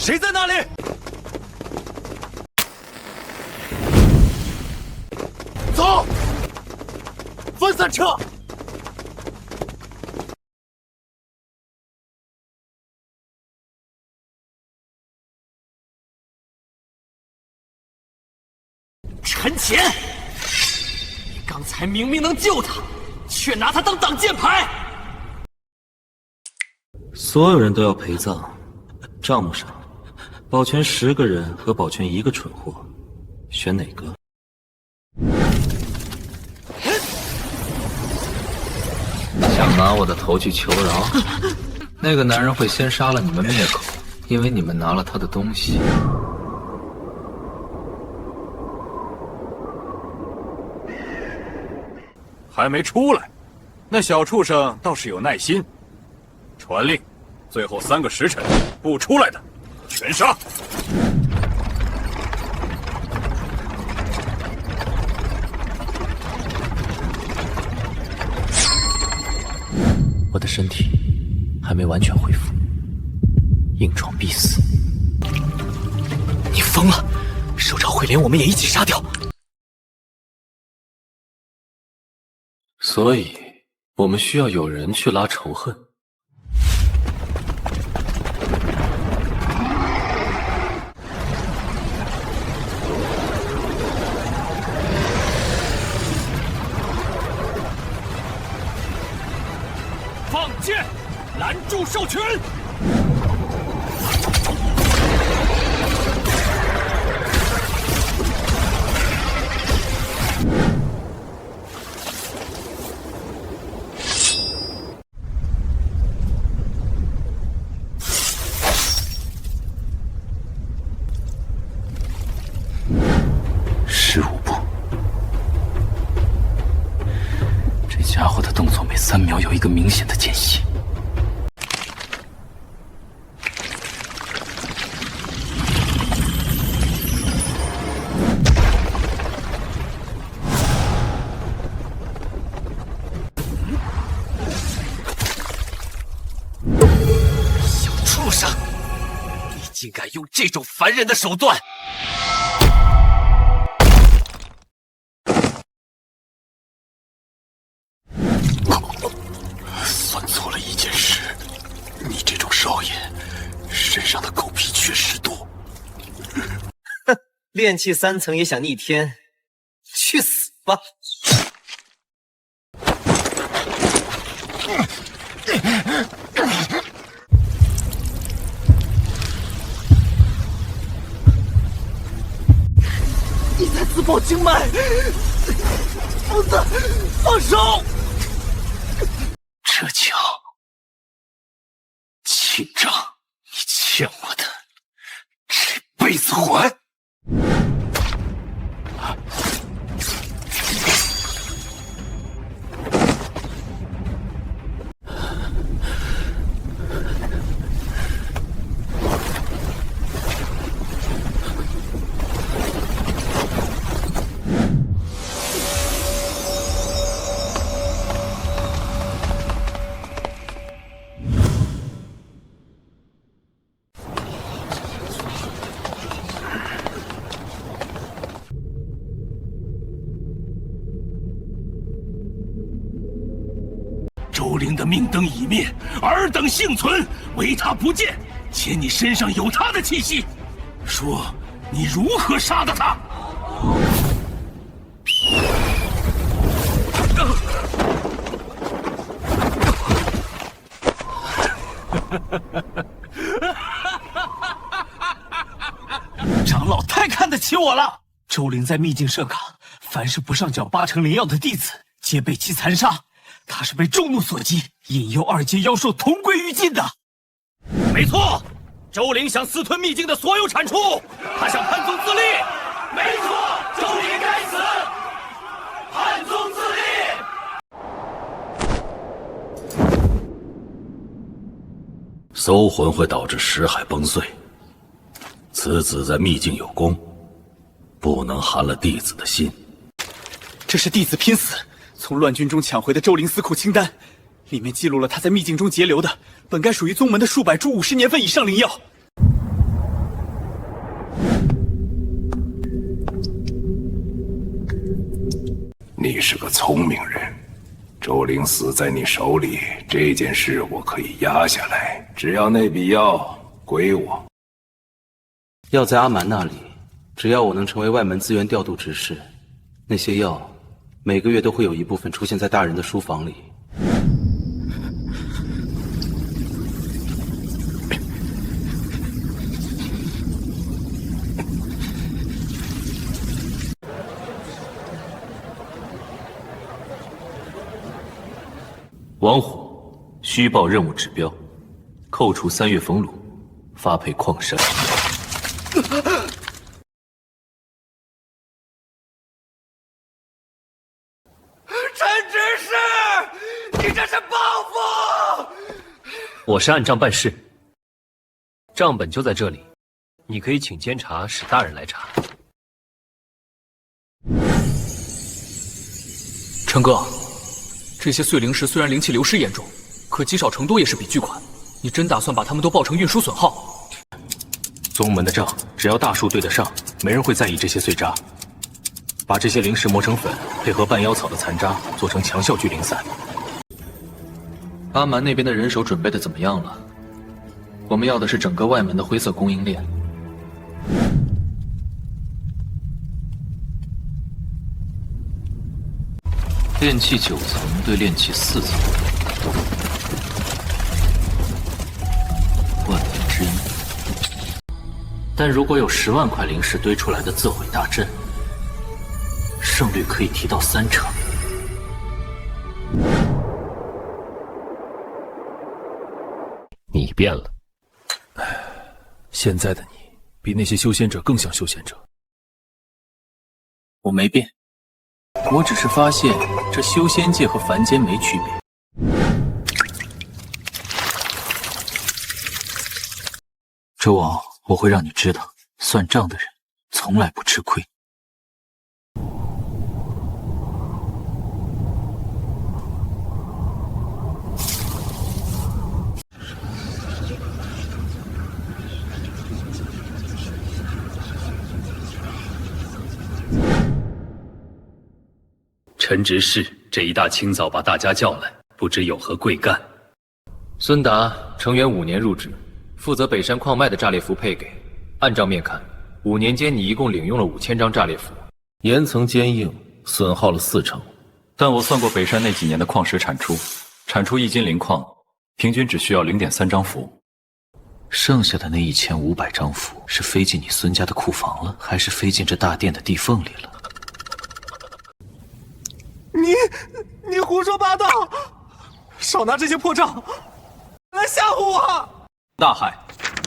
S7: 谁在那里？
S5: 走，分散撤。
S9: 陈潜，你刚才明明能救他，却拿他当挡箭牌。
S4: 所有人都要陪葬，账目上保全10个人和保全1个蠢货，选哪个？
S19: 想拿我的头去求饶？那个男人会先杀了你们灭口，因为你们拿了他的东西。
S7: 还没出来，那小畜生倒是有耐心。传令，最后3个时辰不出来的，全杀！
S15: 我的身体还没完全恢复，硬闯必死。
S9: 你疯了！首长会连我们也一起杀掉。
S2: 所以，我们需要有人去拉仇恨。
S9: 放箭，拦住兽群！
S19: 家伙的动作每3秒有一个明显的间隙。
S9: 小畜生，你竟敢用这种烦人的手段！
S5: 算错了一件事，你这种少爷身上的狗皮缺失多。
S17: 哼，炼气3层也想逆天，去死吧！
S9: 你在自爆经脉！疯子，放手！
S5: 这枪，庆章，你欠我的，这辈子还！周灵的命灯已灭，尔等幸存，唯他不见，且你身上有他的气息。说，你如何杀的他？
S9: 长老太看得起我了。周灵在秘境设岗，凡是不上缴8成灵药的弟子，皆被其残杀。他是被众怒所击，引诱2阶妖兽同归于尽的。
S14: 没错，周灵想私吞秘境的所有产出，他想叛宗自立。
S9: 没错，周灵该死，叛宗自立。
S8: 搜魂会导致识海崩碎，此子在秘境有功，不能寒了弟子的心。
S6: 这是弟子拼死从乱军中抢回的周灵司库清单，里面记录了他在秘境中截留的本该属于宗门的数百株50年份以上灵药。
S5: 是个聪明人，周灵死在你手里，这件事我可以压下来。只要那笔药归我。
S17: 药在阿蛮那里，只要我能成为外门资源调度执事，那些药每个月都会有一部分出现在大人的书房里。
S3: 王虎，虚报任务指标，扣除3月俸禄，发配矿山。
S9: 陈执事，你这是报复！
S2: 我是按账办事，账本就在这里，你可以请监察史大人来查。
S15: 陈哥，这些碎灵石虽然灵气流失严重，可积少成多也是笔巨款。你真打算把它们都报成运输损耗？
S3: 宗门的账，只要大数对得上，没人会在意这些碎渣。把这些灵石磨成粉，配合半妖草的残渣，做成强效聚灵散。
S2: 阿蛮那边的人手准备的怎么样了？我们要的是整个外门的灰色供应链。炼气9层对炼气4层，万分之一。但如果有10万块灵石堆出来的自毁大阵，胜率可以提到3成。
S8: 你变了，现在的你比那些修仙者更像修仙者。
S2: 我没变，我只是发现这修仙界和凡间没区别。周王，我会让你知道，算账的人从来不吃亏。陈执事这一大清早把大家叫来，不知有何贵干。孙达，成元5年入职，负责北山矿脉的炸裂符配给。按账面看，5年间你一共领用了5000张炸裂符，
S8: 岩层坚硬，损耗了4成。
S11: 但我算过北山那几年的矿石产出1斤灵矿，平均只需要0.3张符。
S2: 剩下的那1500张符是飞进你孙家的库房了，还是飞进这大殿的地缝里了？
S9: 你胡说八道！少拿这些破账来吓唬我！
S2: 大海，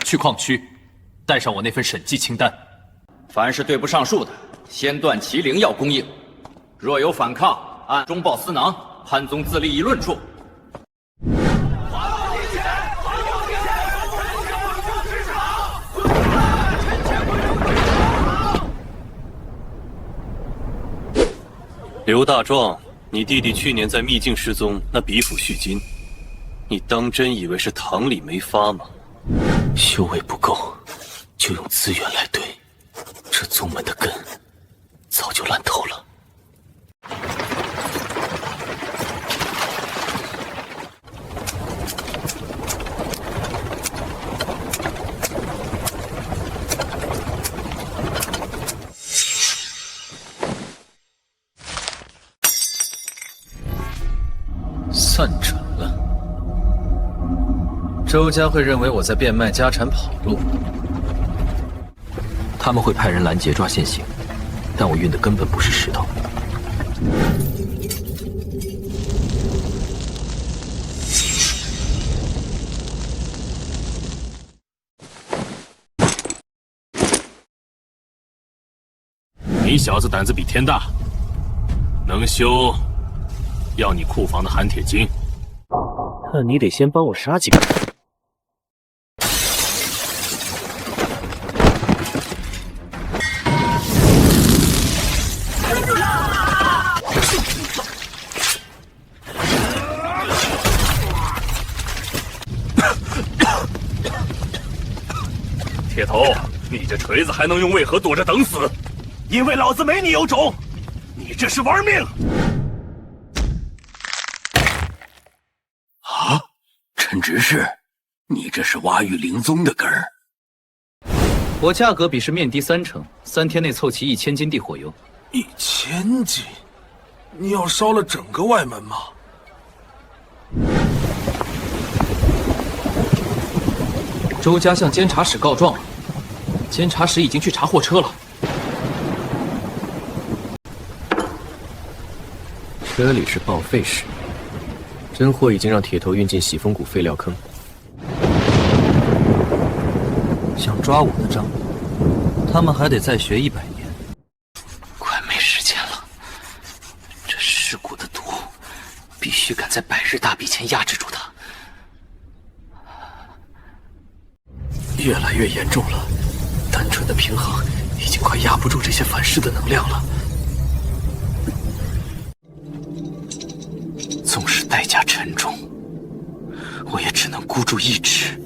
S2: 去矿区，带上我那份审计清单。
S14: 凡是对不上数的，先断其灵药供应；若有反抗，按中报司囊，潘宗自立议论处。
S3: 刘大壮，你弟弟去年在秘境失踪，那比府续金，你当真以为是堂里没发吗？
S2: 修为不够，就用资源来对，这宗门的根早就烂透了。算准了，周家会认为我在变卖家产跑路，他们会派人拦截抓现行，但我运的根本不是石头。
S8: 你小子胆子比天大，能修，要你库房的含铁晶。
S13: 那你得先帮我杀几个人。
S5: 铁头，你这锤子还能用，为何躲着等死？因为老子没你有种！你这是玩命！
S22: 执事，你这是挖玉灵宗的根儿。
S4: 我价格比是面低30%，3天内凑齐1000斤地火油。
S5: 1000斤？你要烧了整个外门吗？
S15: 周家向监察使告状了，监察使已经去查货车了。
S1: 车里是报废室，真货已经让铁头运进喜峰谷废料坑。
S2: 想抓我的账，他们还得再学100年。
S10: 快没时间了，这尸骨的毒，必须赶在百日大比前压制住它。越来越严重了，单纯的平衡已经快压不住这些反噬的能量了。纵使代价沉重，我也只能孤注一掷。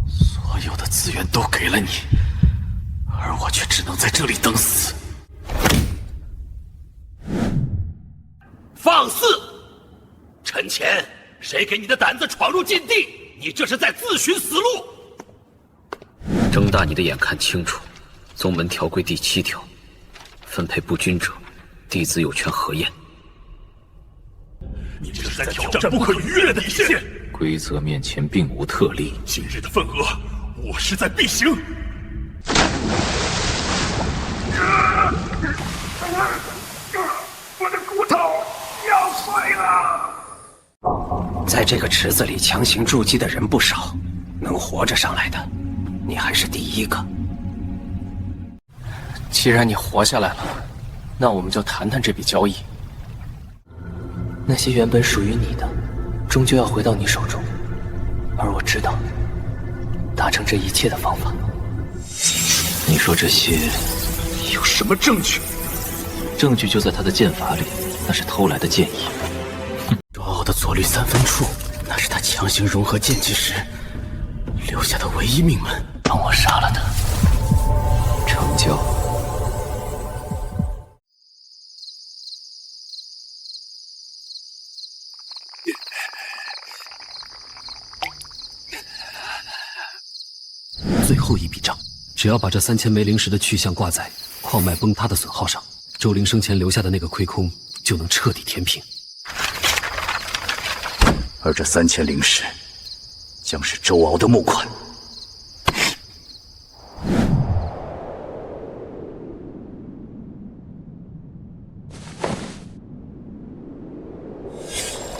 S10: 所有的资源都给了你，而我却只能在这里等死。
S3: 放肆！陈乾，谁给你的胆子闯入禁地？你这是在自寻死路！
S10: 睁大你的眼看清楚，宗门条规第7条，分配不均者，弟子有权核验。
S5: 你这是在挑战不可逾越的底线。
S10: 规则面前并无特例。
S5: 今日的份额，我势在必行。我的骨头要碎了。
S10: 在这个池子里强行筑基的人不少，能活着上来的，你还是第一个。既然你活下来了，那我们就谈谈这笔交易。那些原本属于你的，终究要回到你手中，而我知道达成这一切的方法。你说这些有什么证据？证据就在他的剑法里，那是偷来的剑意。周傲的左律3分处，那是他强行融合剑气时留下的唯一命门。让我杀了他，成就。
S2: 最后一笔账，只要把这3000枚灵石的去向挂在矿脉崩塌的损耗上，周灵生前留下的那个亏空就能彻底填平。
S22: 而这3000灵石，将是周敖的募款。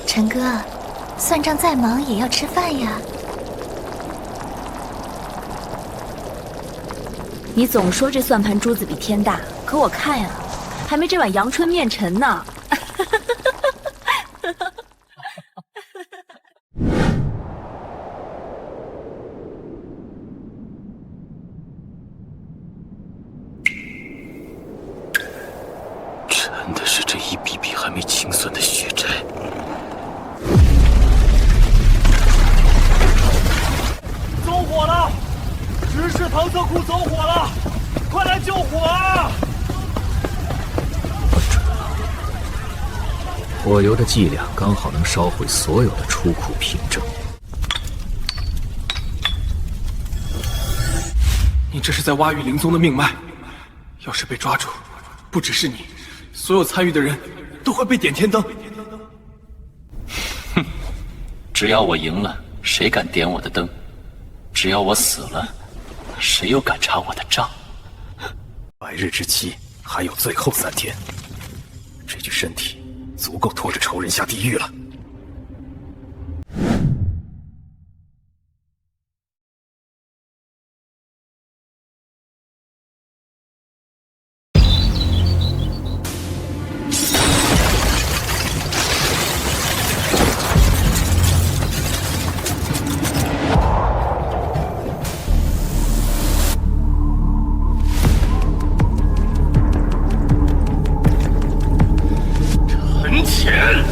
S16: 陈哥，算账再忙也要吃饭呀。
S18: 你总说这算盘珠子比天大，可我看呀，还没这碗阳春面沉呢。
S10: 真的是这一笔笔还没清算的血债。
S9: 走火了！执事搪塞库走火了，快来救火啊！
S2: 火油的剂量刚好能烧毁所有的出库凭证。
S9: 你这是在挖玉灵宗的命脉，要是被抓住，不只是你，所有参与的人都会被点天灯。
S10: 哼，只要我赢了，谁敢点我的灯？只要我死了，谁又敢查我的账？
S22: 百日之期还有最后3天，这具身体足够拖着仇人下地狱了。
S5: 陈乾，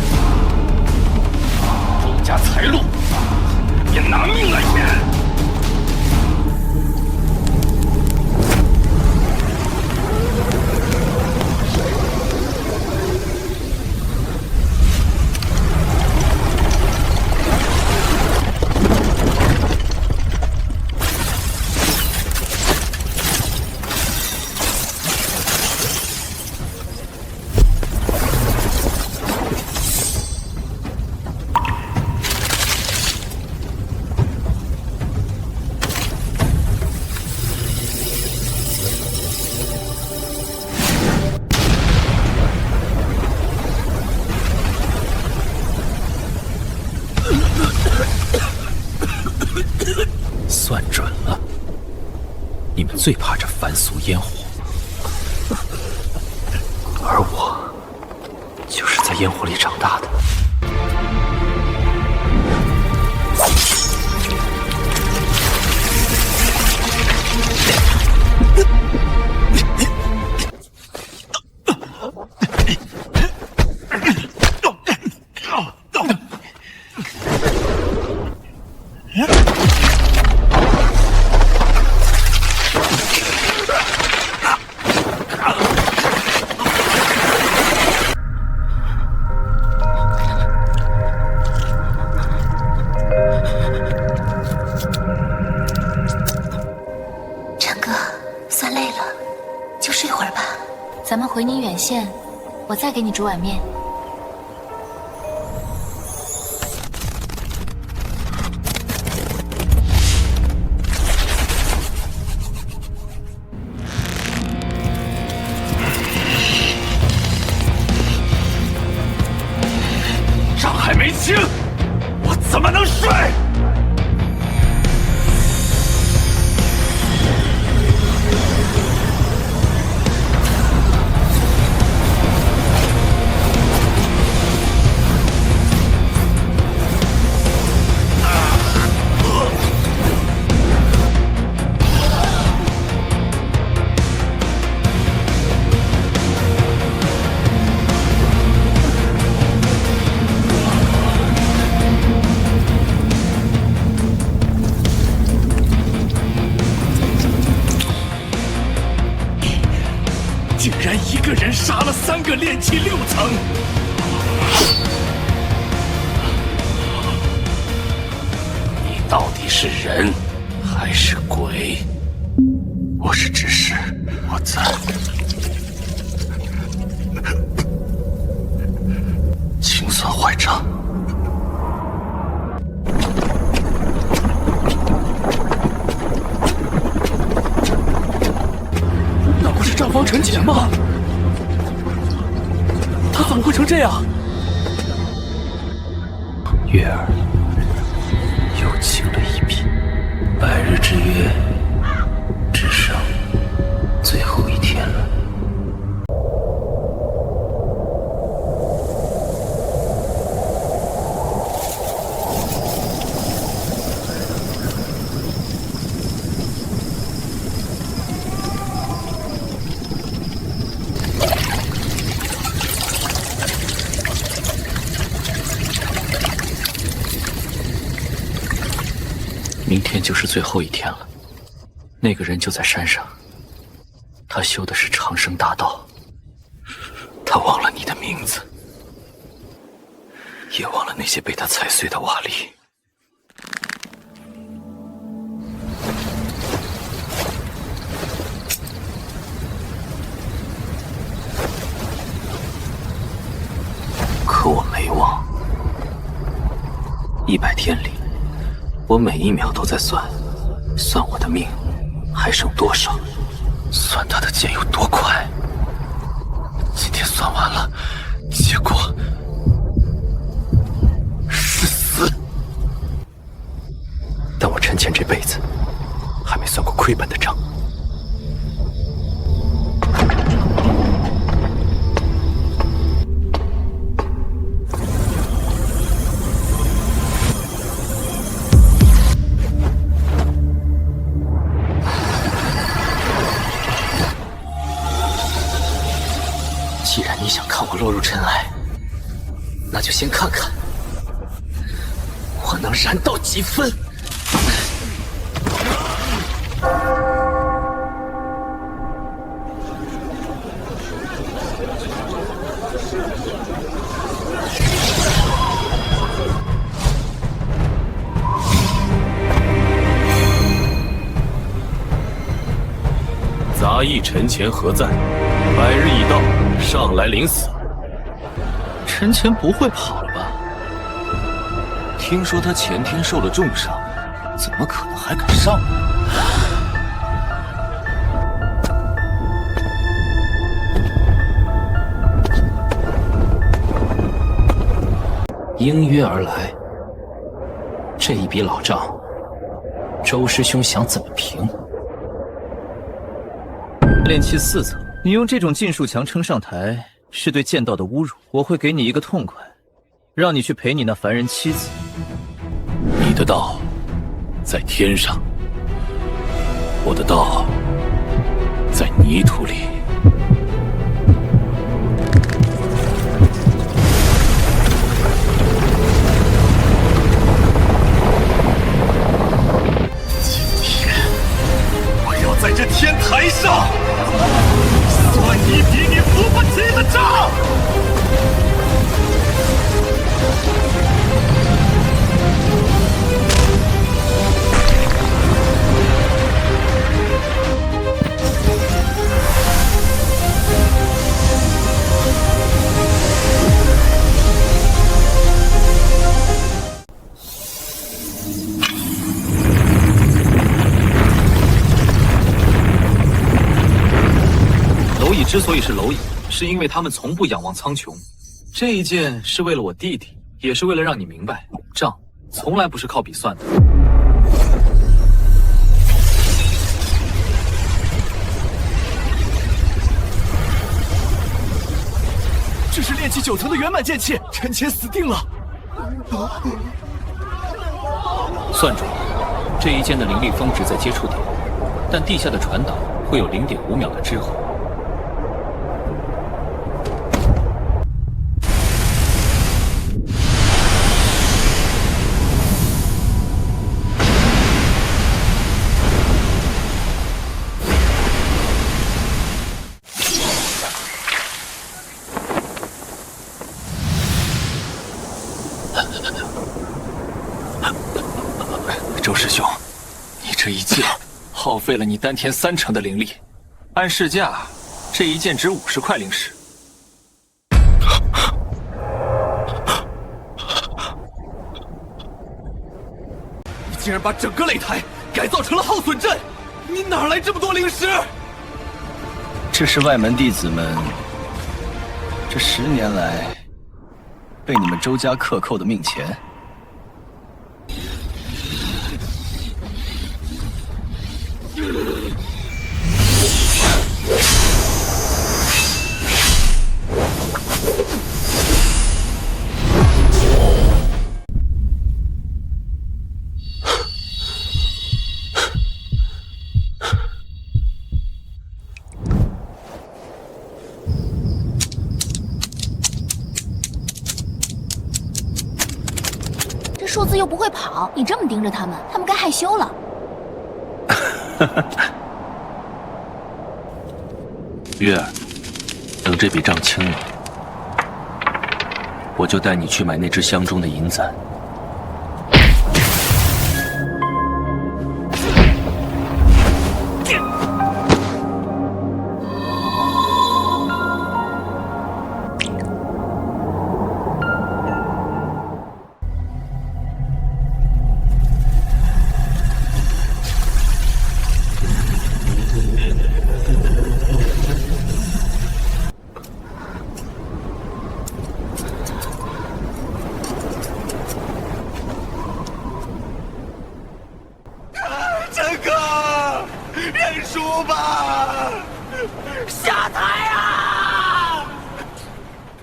S1: 算准了，你们最怕这凡俗烟火，而我就是在烟火里长大的。
S16: 咱们回你远县，我再给你煮碗面。
S5: 账还没清，我怎么能睡？竟然一个人杀了3个炼气6层！
S3: 你到底是人还是鬼？我是执事，我在。清算坏账。
S9: 那不是账房陈前吗？他怎么会成这样？
S3: 月儿又清了一笔，百日之约只剩最后1天了。
S2: 明天就是最后1天了，那个人就在山上。他修的是长生大道，他忘了你的名字，也忘了那些被他踩碎的瓦砾。可我没忘，100天里，我每1秒都在算我的命还剩多少，算他的剑有多快。今天算完了，结果是死。但我陈前这辈子还没算过亏本的账。既然你想看我落入尘埃，那就先看看我能燃到几分。
S8: 杂役陈前何在？百日已到，上来领死。
S2: 陈前不会跑了吧？听说他前天受了重伤，怎么可能还敢上来？应约而来，这一笔老账周师兄想怎么评？
S14: 炼气4层，你用这种禁术墙撑上台，是对剑道的侮辱。我会给你一个痛快，让你去陪你那凡人妻子。
S8: 你的道在天上，我的道在泥土里。
S5: 在这天台上算一笔你付不起的账。
S15: 蝼蚁之所以是蝼蚁，是因为他们从不仰望苍穹。这一剑是为了我弟弟，也是为了让你明白，账从来不是靠笔算的。
S9: 这是炼气9层的圆满剑气，陈前死定了。
S2: 算准了，这一剑的灵力峰值在接触点，但地下的传导会有0.5秒的滞后。
S15: 周师兄，你这一剑耗费了你丹田3成的灵力，按市价，这一剑值50块灵石。
S9: 你竟然把整个擂台改造成了耗损阵，你哪来这么多灵石？
S19: 这是外门弟子们这10年来被你们周家克扣的命钱。
S18: 数字又不会跑，你这么盯着他们，他们该害羞了。
S2: 月儿，等这笔账清了，我就带你去买那只箱中的银簪。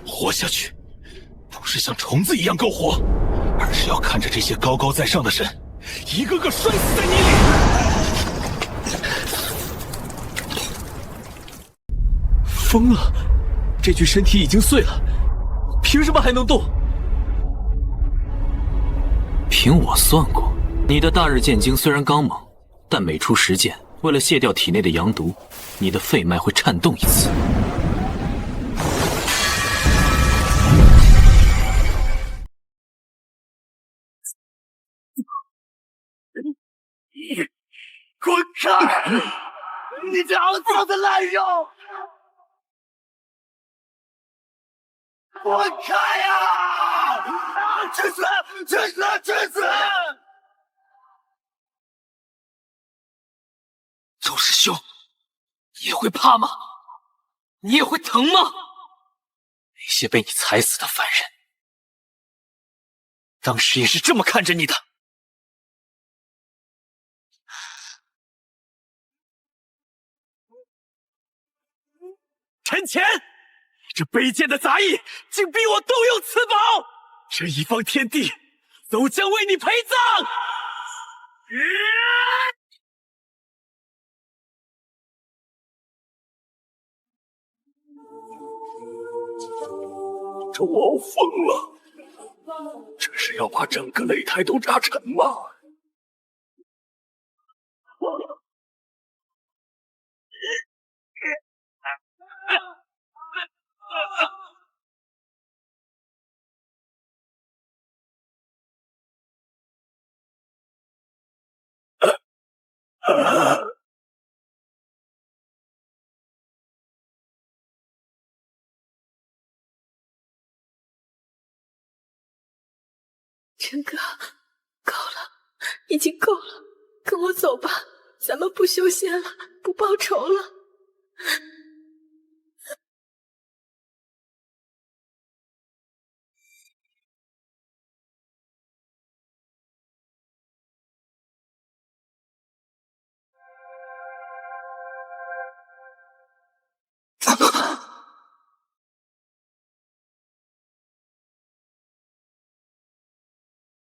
S5: 活下去，不是像虫子一样够活，而是要看着这些高高在上的人，一个个摔死在泥里。
S9: 疯了，这具身体已经碎了，凭什么还能动？
S2: 凭我算过，你的大日剑经虽然刚猛，但每出10剑，为了卸掉体内的阳毒，你的肺脉会颤动1次。
S5: 滚开！你这肮脏的烂肉！滚开呀！去死！去死！去死！
S9: 周师兄，你也会怕吗？你也会疼吗？
S2: 那些被你踩死的凡人，
S9: 当时也是这么看着你的。陈乾，你这卑贱的杂役，竟逼我动用此宝！这一方天地，都将为你陪葬！
S5: 这王疯了！这是要把整个擂台都炸沉吗？
S20: 陈哥，够了，已经够了，跟我走吧，咱们不修仙了，不报仇了。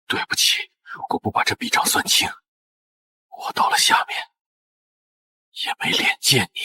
S3: 对不起，如果不把这笔账算清，我到了下面也没脸见你。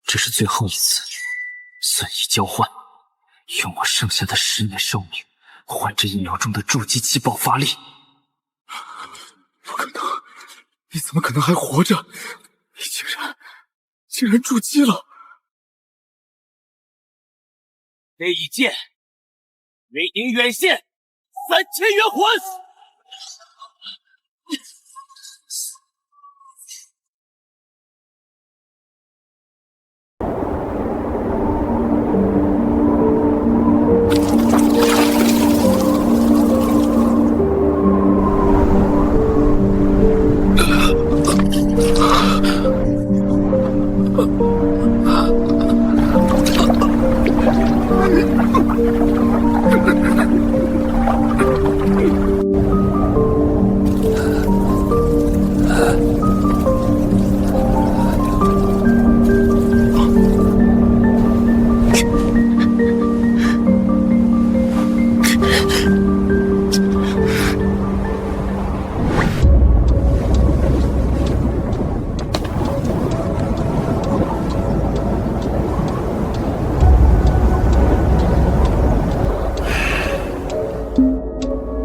S9: 这是最后一次损益交换，用我剩下的10年寿命换这1秒钟的筑基期爆发力。
S5: 不可能！你怎么可能还活着？你竟然筑基了！
S9: 这一剑为您远献3000元魂！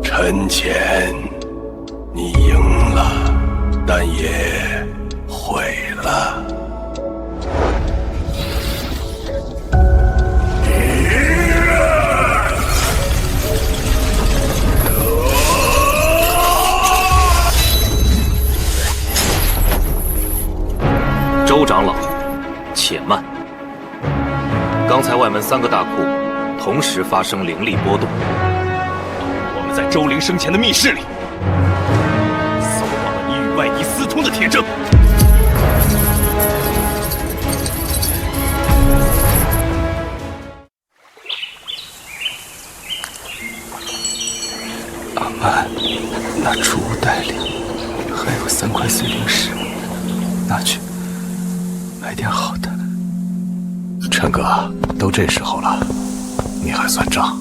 S5: 陈乾，你赢了，但也毁了。
S2: 周长老，且慢！刚才外门3个大库同时发生灵力波动。在周灵生前的密室里，搜到了你与外敌私通的铁证。
S19: 阿曼，那储物袋里还有3块碎灵石，拿去买点好的。
S3: 陈哥，都这时候了，你还算账？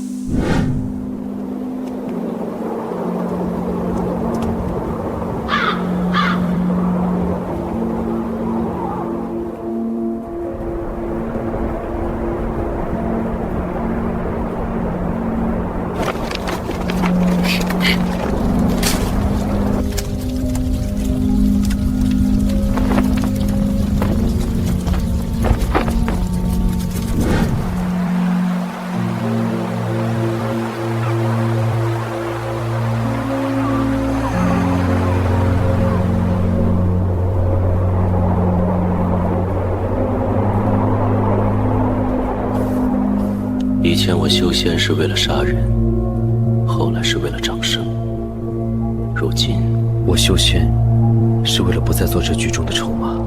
S10: 以前我修仙是为了杀人，
S2: 是为了掌声，如今
S10: 我修仙是为了不再做这局中的筹码。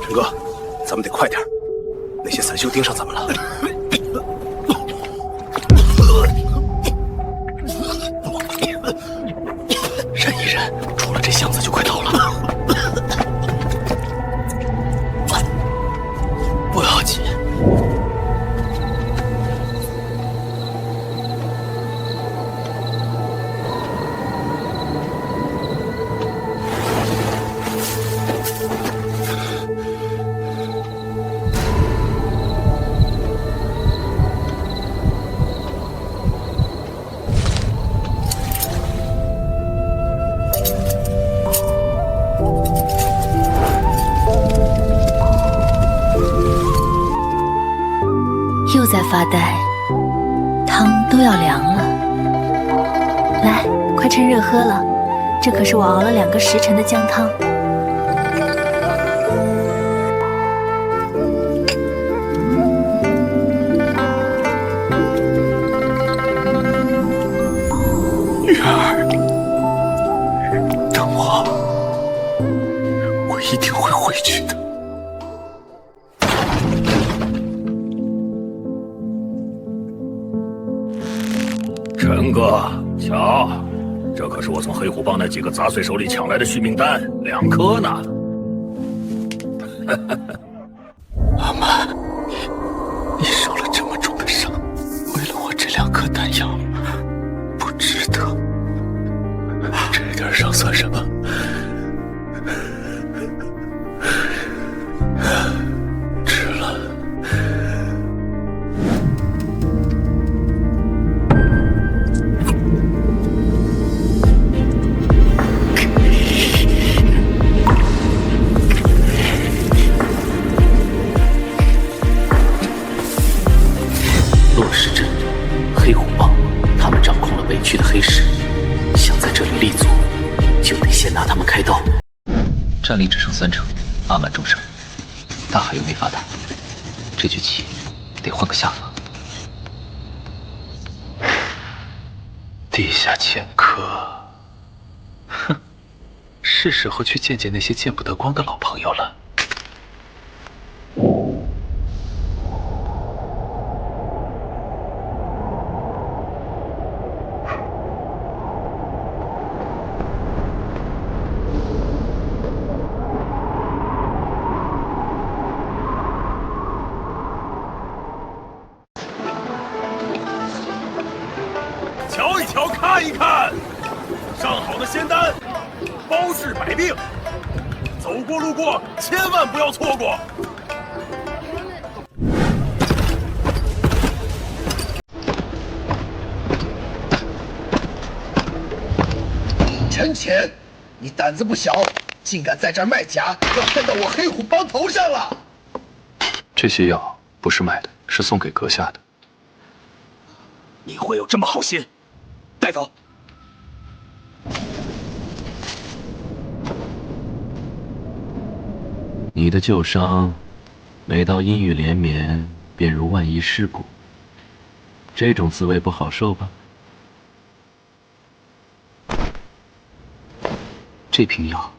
S5: 陈哥，咱们得快点，那些散修盯上咱们了。
S9: 忍一忍，出了这巷子就快到了。不要紧。
S18: 又在发呆，汤都要凉了。来，快趁热喝了，这可是我熬了2个时辰的姜汤。
S9: 女儿，等我，我一定会回去的。
S5: 陈哥，瞧，这可是我从黑虎帮那几个杂碎手里抢来的续命丹，2颗呢。
S9: 阿曼，你受了这么重的伤，为了我这2颗丹药，不值得。这点伤算什么？值了。
S2: 洛氏镇、黑虎帮，他们掌控了北区的黑市，想在这里立足，就得先拿他们开刀。战力只剩30%，阿满重伤，大海又没法打，这局棋得换个下法。
S15: 地下剑客，哼，是时候去见见那些见不得光的老朋友了。
S5: 瞧一瞧，看一看，上好的仙丹，包治百病，走过路过千万不要错过。
S22: 陈潜，你胆子不小，竟敢在这儿卖假，要骗到我黑虎帮头上了。
S11: 这些药不是卖的，是送给阁下的。
S9: 你会有这么好心？带走。
S1: 你的旧伤，每到阴雨连绵，便如万一尸骨。这种滋味不好受吧？
S2: 这瓶药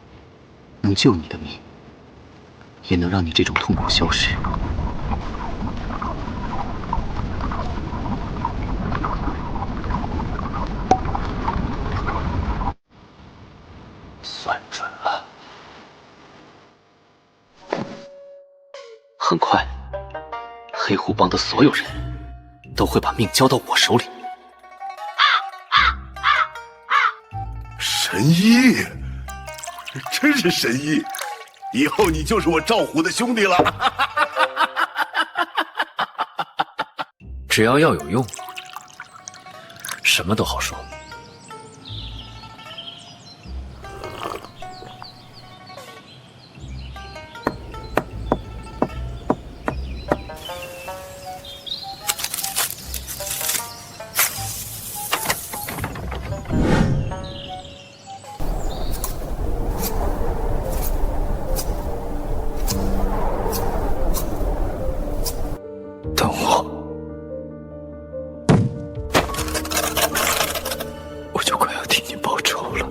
S2: 能救你的命，也能让你这种痛苦消失。算准了，很快，黑虎帮的所有人都会把命交到我手里。
S5: 神医，真是神医！以后你就是我赵虎的兄弟了。
S2: 只要药有用，什么都好说。
S22: 等我，我就快要替你报仇了。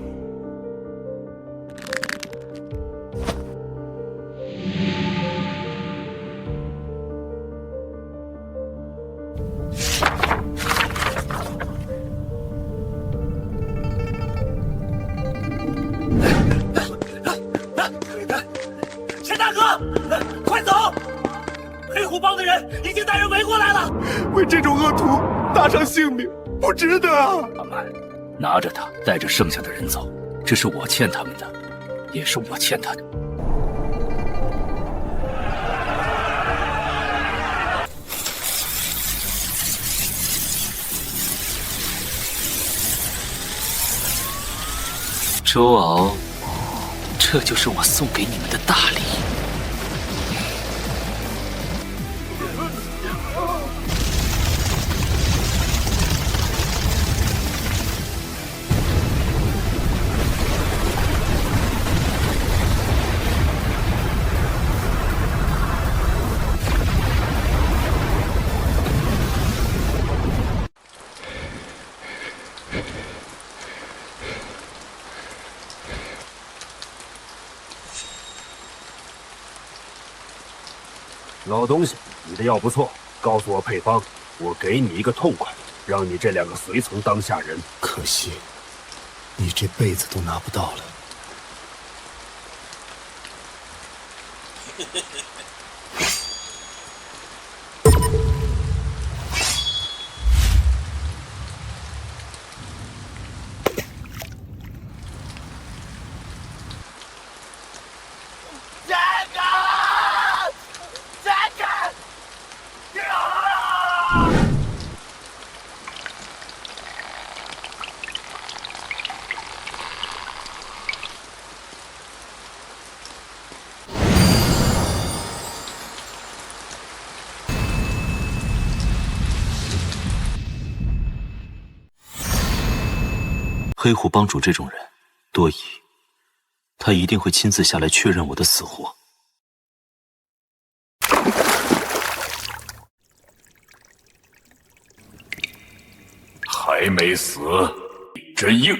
S9: 陈大哥，快走！黑虎帮的人已经带人围过来了。
S5: 为这种恶徒搭上性命，不值得啊！
S2: 阿曼，拿着他，带着剩下的人走，这是我欠他们的，也是我欠他的。周敖，这就是我送给你们的大礼。
S5: 老东西，你的药不错，告诉我配方，我给你一个痛快，让你这2个随从当下人。
S22: 可惜，你这辈子都拿不到了。
S17: 黑虎帮主这种人，多疑，他一定会亲自下来确认我的死活。
S8: 还没死，真硬。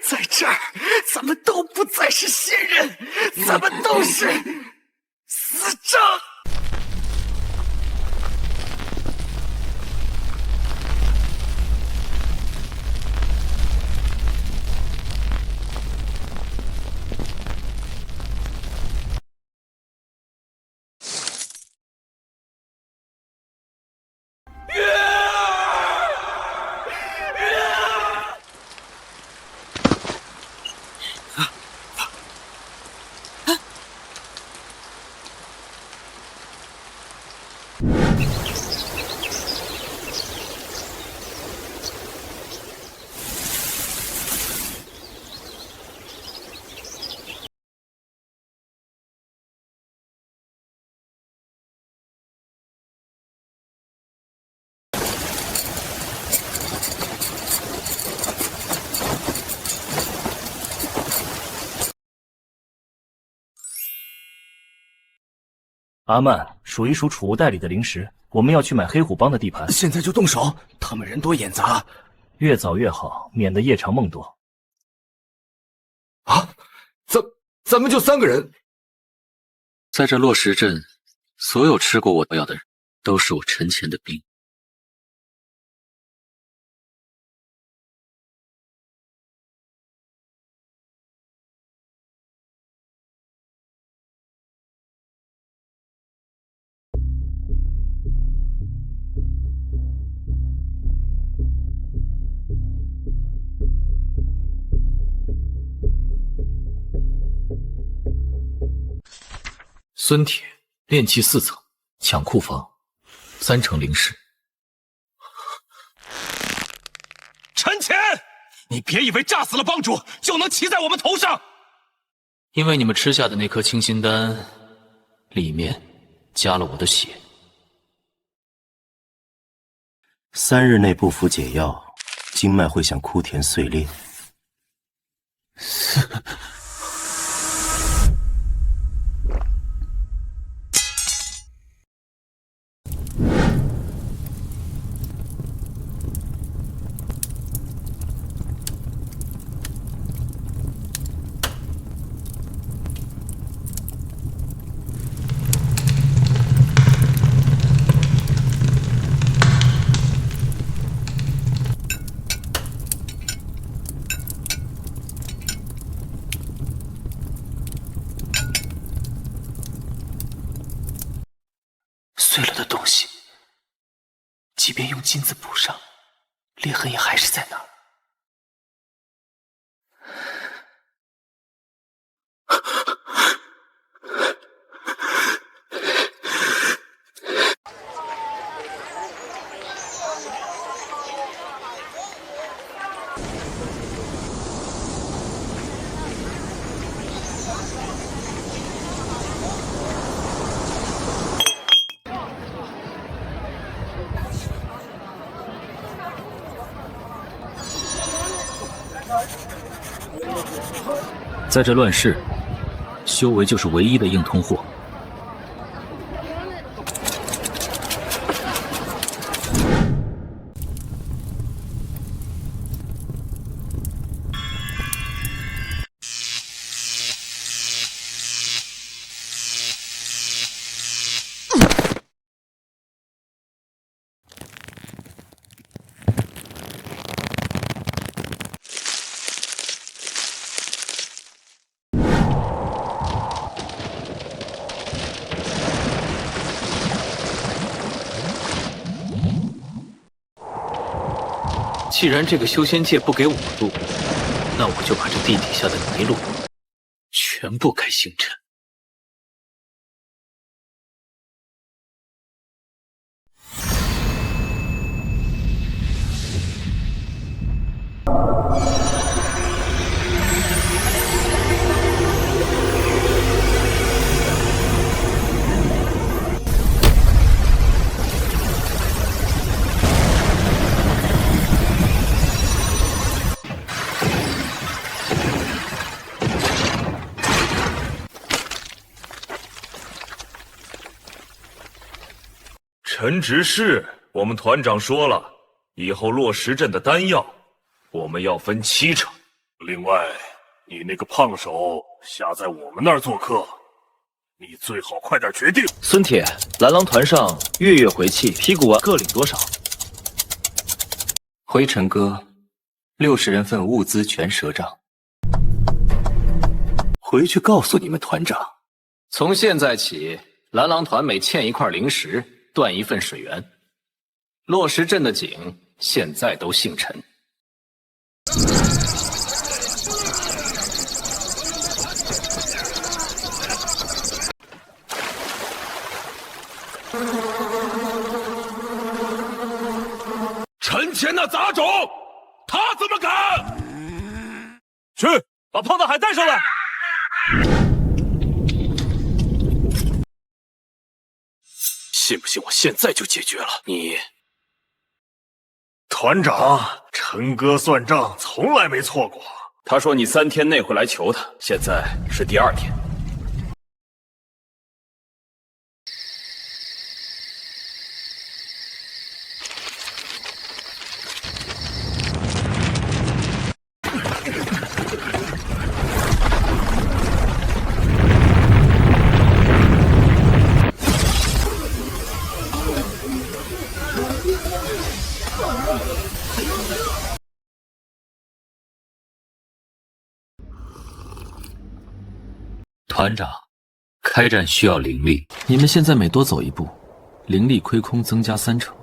S9: 在这儿，咱们都不再是新人，咱们都是死障。
S13: 阿曼，数一数储物袋里的零食，我们要去买黑虎帮的地盘。
S9: 现在就动手，他们人多眼杂，
S13: 越早越好，免得夜长梦多。
S9: 啊，咱们就3个人，
S2: 在这落石镇，所有吃过我药的人，都是我陈前的兵。
S15: 孙铁，炼器4层，抢库房，3成灵石。
S5: 陈前，你别以为炸死了帮主就能骑在我们头上！
S15: 因为你们吃下的那颗清心丹，里面加了我的血。
S12: 3日内不服解药，经脉会向枯田碎裂。
S10: 碎了的东西，即便用金子补上，裂痕也还是在那儿。
S15: 在这乱世，修为就是唯一的硬通货。
S2: 既然这个修仙界不给我路，那我就把这地底下的泥路全部改星辰。
S5: 陈执事，我们团长说了，以后落石镇的丹药，我们要分7成。另外，你那个胖手下在我们那儿做客，你最好快点决定。
S13: 孙铁，蓝狼团上月月回气、皮骨丸各领多少？
S10: 灰尘哥，60人份物资全赊账。
S2: 回去告诉你们团长，从现在起，蓝狼团每欠1块灵石，断1份水源。落石镇的井现在都姓陈。
S5: 陈前那杂种，他怎么敢？
S7: 去，把胖大海带上来。
S3: 信不信我现在就解决了你？
S5: 团长，陈哥算账从来没错过。
S3: 他说你3天内会来求他，现在是第2天。
S2: 团长，开战需要灵力，你们现在每多走一步，灵力亏空增加30%。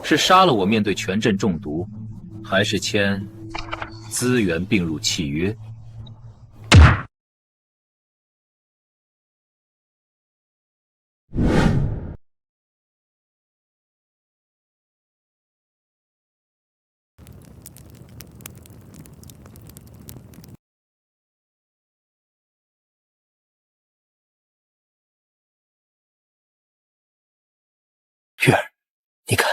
S15: 是杀了我面对全镇中毒，还是签资源并入契约？
S10: 月儿，你看，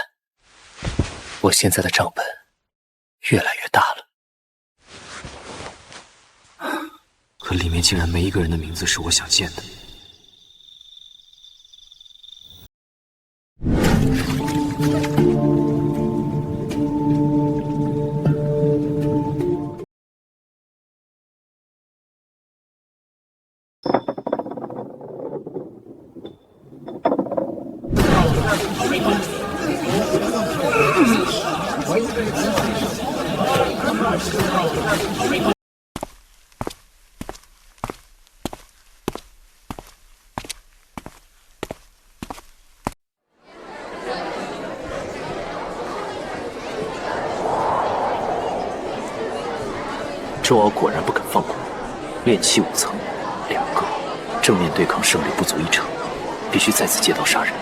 S10: 我现在的账本越来越大了，可里面竟然没一个人的名字是我想见的。周敖果然不肯放过我，炼气5层，2个，正面对抗胜率不足1成，必须再次借刀杀人。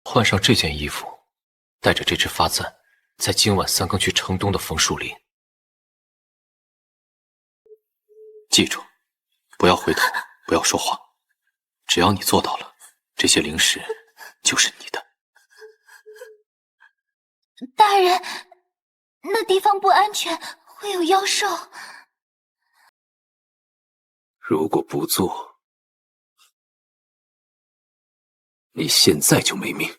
S10: 换上这件衣服，带着这只发簪，在今晚3更去城东的枫树林。记住，不要回头，不要说话。只要你做到了，这些灵石就是你的。
S16: 大人，那地方不安全，会有妖兽。
S22: 如果不做，你现在就没命。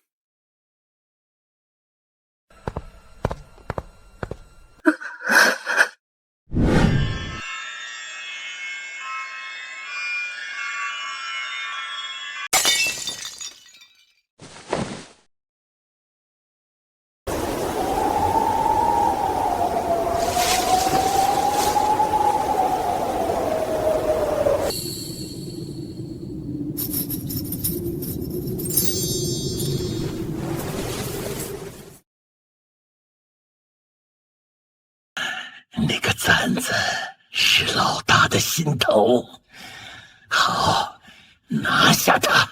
S22: 那个簪子是老大的心头，好，拿下它。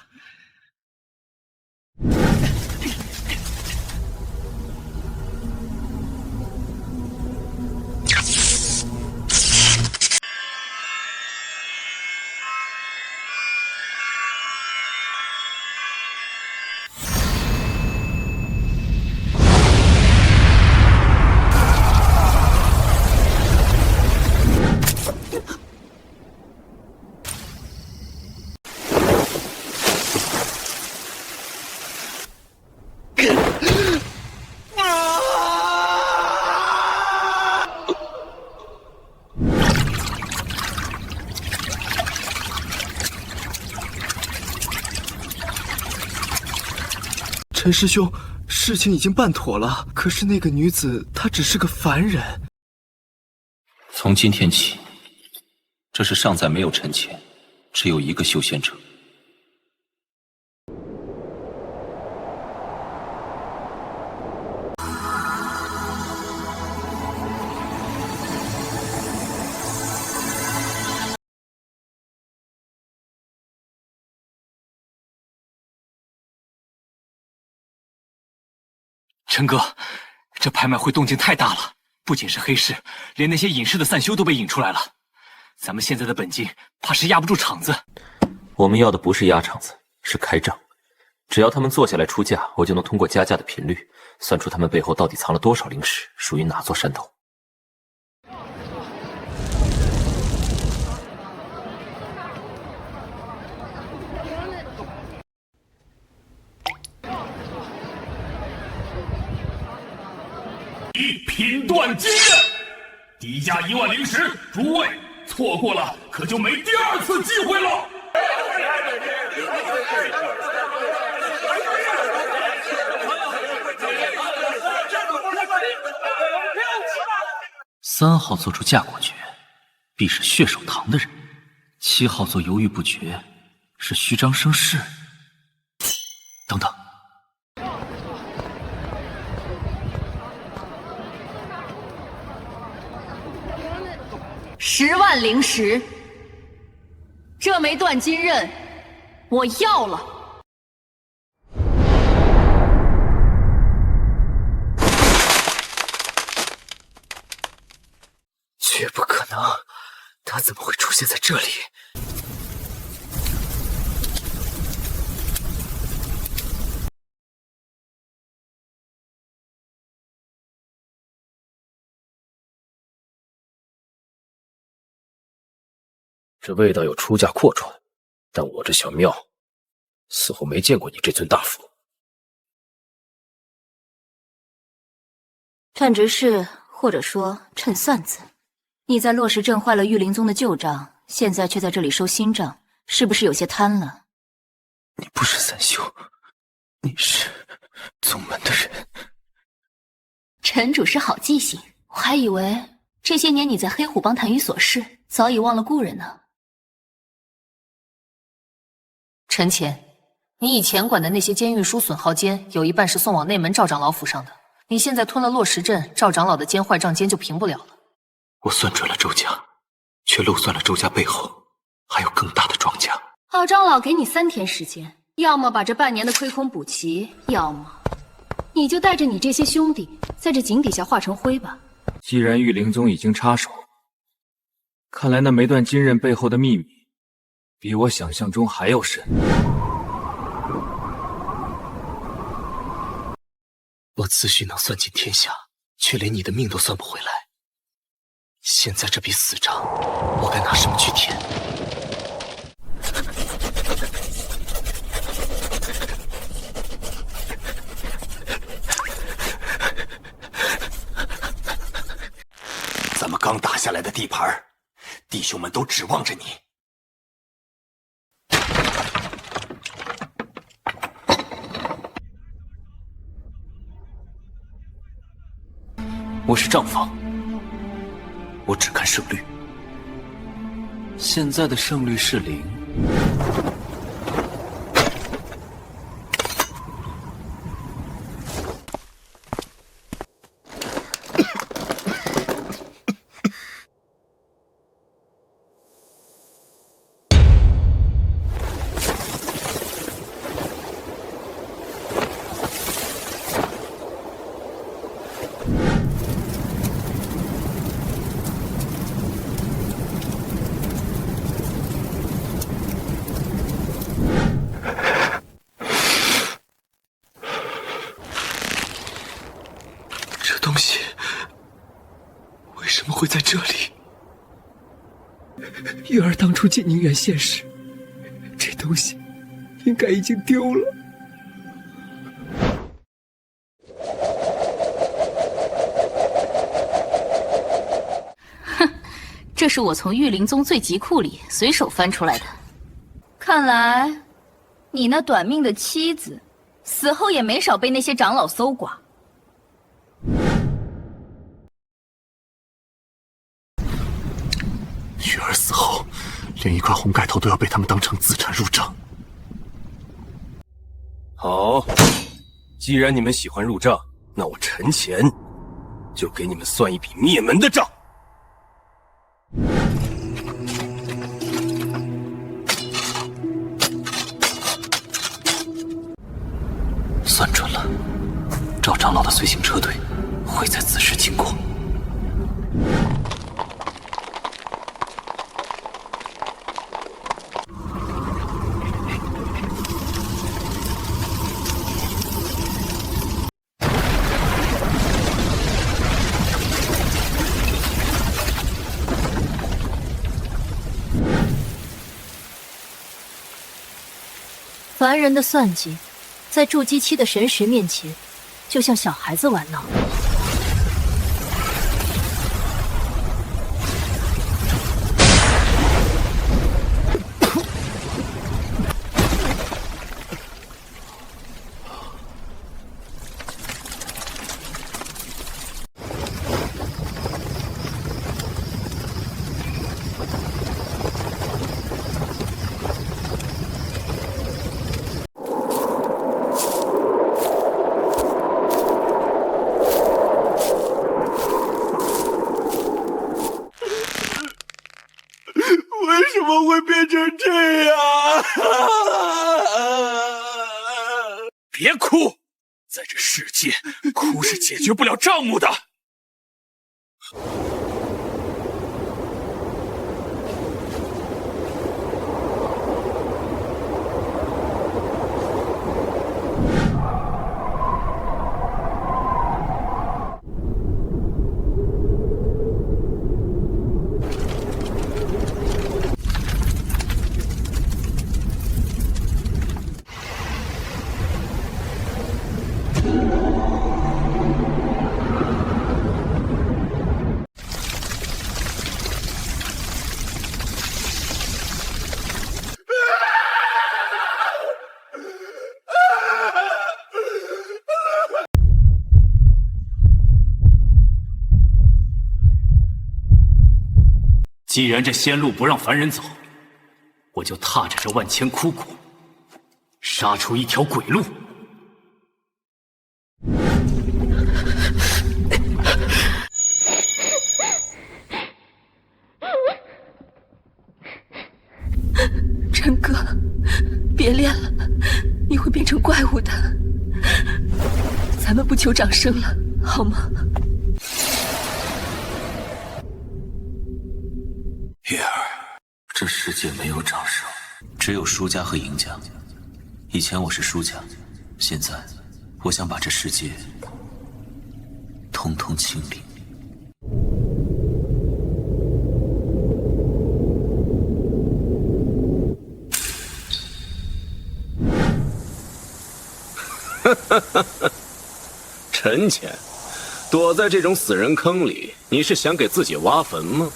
S6: 陈师兄，事情已经办妥了，可是那个女子她只是个凡人。
S2: 从今天起，这是尚在没有沉前，只有一个修仙者。
S9: 陈哥，这拍卖会动静太大了，不仅是黑市，连那些隐士的散修都被引出来了。咱们现在的本金怕是压不住场子。
S10: 我们要的不是压场子，是开账。只要他们坐下来出价，我就能通过加价的频率，算出他们背后到底藏了多少灵石，属于哪座山头。
S5: 品断金刃，底价1万灵石，诸位错过了可就没第2次机会了。
S2: 3号做出嫁果决，必是血手堂的人；7号做犹豫不决，是虚张声势。等等，
S4: 10万灵石，这枚断金刃我要了。
S9: 绝不可能，他怎么会出现在这里？
S3: 这味道有出价阔传，但我这小庙似乎没见过你这尊大佛。
S18: 趁执事，或者说趁算子，你在落石镇坏了玉灵宗的旧账，现在却在这里收新账，是不是有些贪了？
S9: 你不是三修，你是宗门的人。
S18: 陈主事好记性，我还以为这些年你在黑虎帮谈于琐事，早已忘了故人呢。
S4: 陈前，你以前管的那些监狱书损耗监，有一半是送往内门赵长老府上的。你现在吞了落石镇，赵长老的奸坏账监就平不了了。
S9: 我算准了周家，却漏算了周家背后还有更大的庄家。
S4: 老长老给你3天时间，要么把这半年的亏空补齐，要么你就带着你这些兄弟在这井底下化成灰吧。
S21: 既然玉灵宗已经插手，看来那枚断金刃背后的秘密比我想象中还要深。
S9: 我自诩能算尽天下，却连你的命都算不回来。现在这笔死账，我该拿什么去填？
S22: 咱们刚打下来的地盘，弟兄们都指望着你。
S2: 我是账房，我只看胜率。现在的胜率是0。
S9: 东西为什么会在这里？玉儿当初进宁园县时，这东西应该已经丢了。
S4: 哼，这是我从玉灵宗最急库里随手翻出来的。看来，你那短命的妻子死后也没少被那些长老搜刮。
S22: 玉儿死后，连一块红盖头都要被他们当成资产入账。
S3: 好，既然你们喜欢入账，那我陈前就给你们算一笔灭门的账。
S2: 算准了，赵长老的随行车队会在此时经过。
S18: 凡人的算计，在筑基期的神识面前，就像小孩子玩闹。
S7: 别哭，在这世界，哭是解决不了账目的。
S3: 既然这仙路不让凡人走，我就踏着这万千枯骨，杀出一条鬼路。
S14: 陈哥，别练了，你会变成怪物的。咱们不求掌声了，好吗？
S2: 月儿，这世界没有掌声，只有输家和赢家。以前我是输家，现在我想把这世界通通清理。
S5: 陈潜，躲在这种死人坑里，你是想给自己挖坟吗？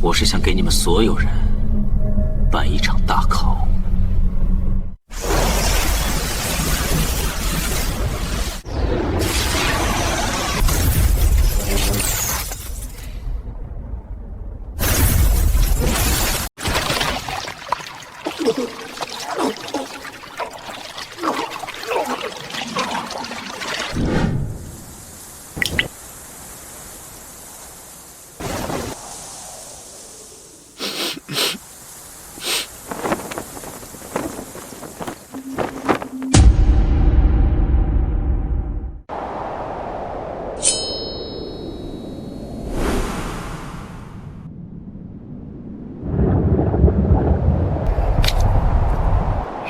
S2: 我是想给你们所有人办一场大考。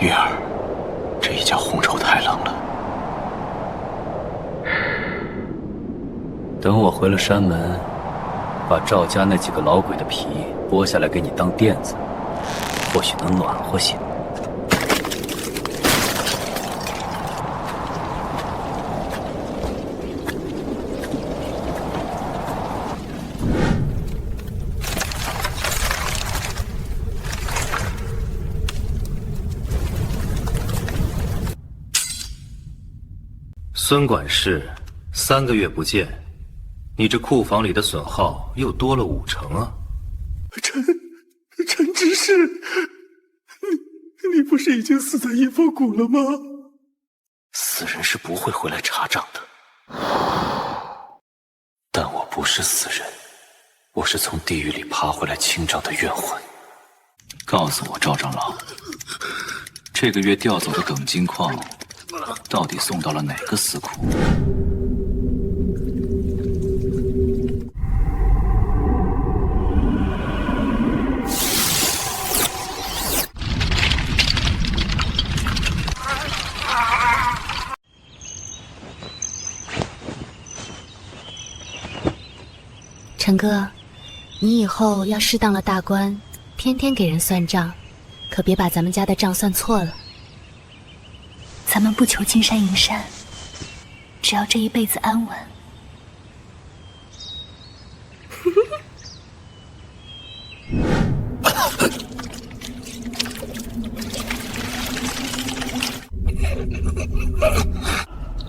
S2: 月儿，这一家红绸太冷了。等我回了山门，把赵家那几个老鬼的皮剥下来给你当垫子，或许能暖和些。孙管事，3个月不见，你这库房里的损耗又多了50%啊！
S6: 陈执事，你不是已经死在阴风谷了吗？
S2: 死人是不会回来查账的，但我不是死人，我是从地狱里爬回来清账的冤魂。告诉我，赵长老，这个月调走的耿金矿到底送到了哪个死库？
S18: 陈哥，你以后要适当了大官，天天给人算账，可别把咱们家的账算错了。
S16: 咱们不求金山银山，只要这一辈子安稳。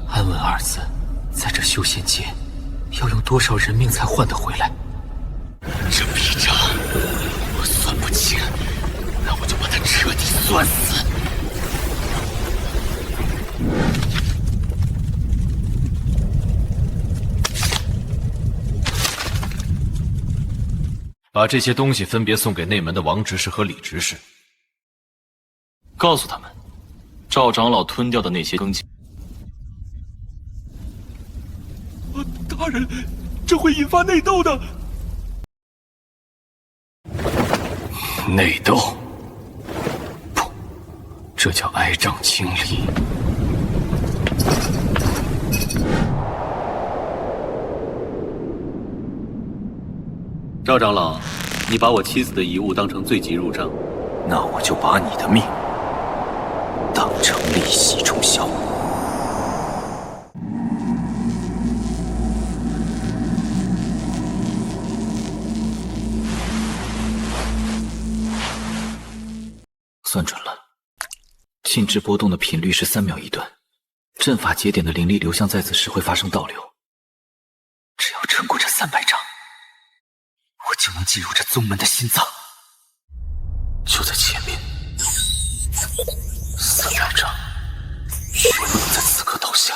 S2: 安稳2字，在这修仙界，要用多少人命才换得回来？这笔账我算不清，那我就把它彻底算死。
S8: 把这些东西分别送给内门的王执事和李执事，告诉他们，赵长老吞掉的那些庚金。
S6: 大人，这会引发内斗的。
S3: 内斗？不，这叫挨杖清理。
S17: 赵长老，你把我妻子的遗物当成罪己入账，
S3: 那我就把你的命当成利息冲销。
S15: 算准了，禁止波动的频率是3秒1段，阵法节点的灵力流向在此时会发生倒流。只要撑过这300丈，我就能进入这宗门的心脏。
S3: 就在前面，300丈，绝不能在此刻倒下。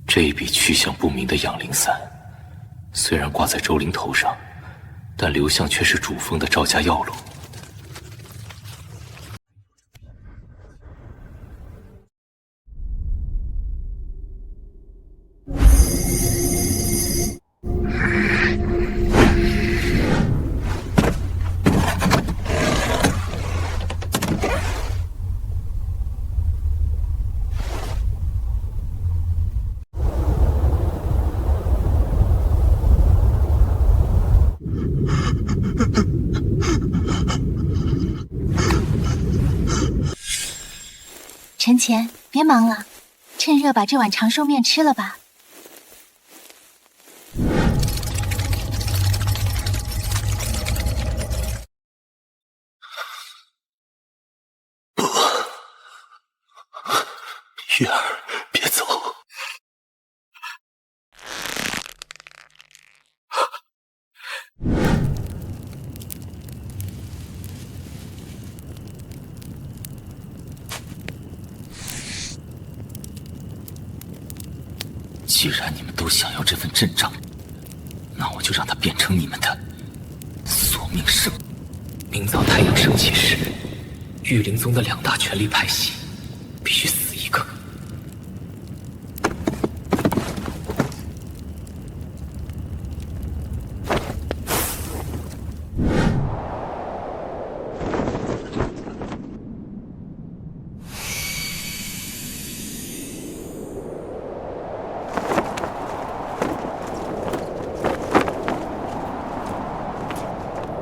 S3: 这一笔去向不明的养灵伞，虽然挂在周灵头上，但流向却是主峰的赵家药路。
S16: 陈前，别忙了，趁热把这碗长寿面吃了吧。
S3: 月儿，别走！
S15: 既然你们都想要这份阵仗，那我就让它变成你们的索命圣。明早太阳升起时，御灵宗的2大权力派系必须死一个。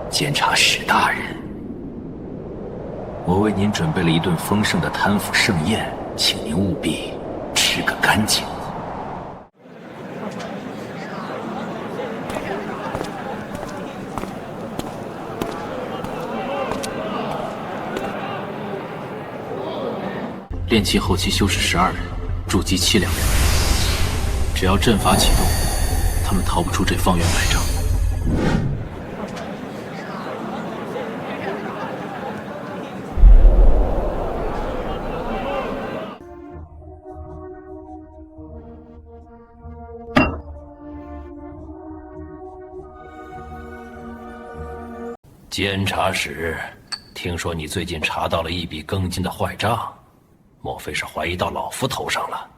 S15: 监察使大人，我为您准备了一顿丰盛的贪腐盛宴，请您务必吃个干净。炼器后期修士12人，筑基7两人。只要阵法启动，他们逃不出这方圆100丈。
S3: 监察使，听说你最近查到了一笔庚金的坏账，莫非是怀疑到老夫头上了？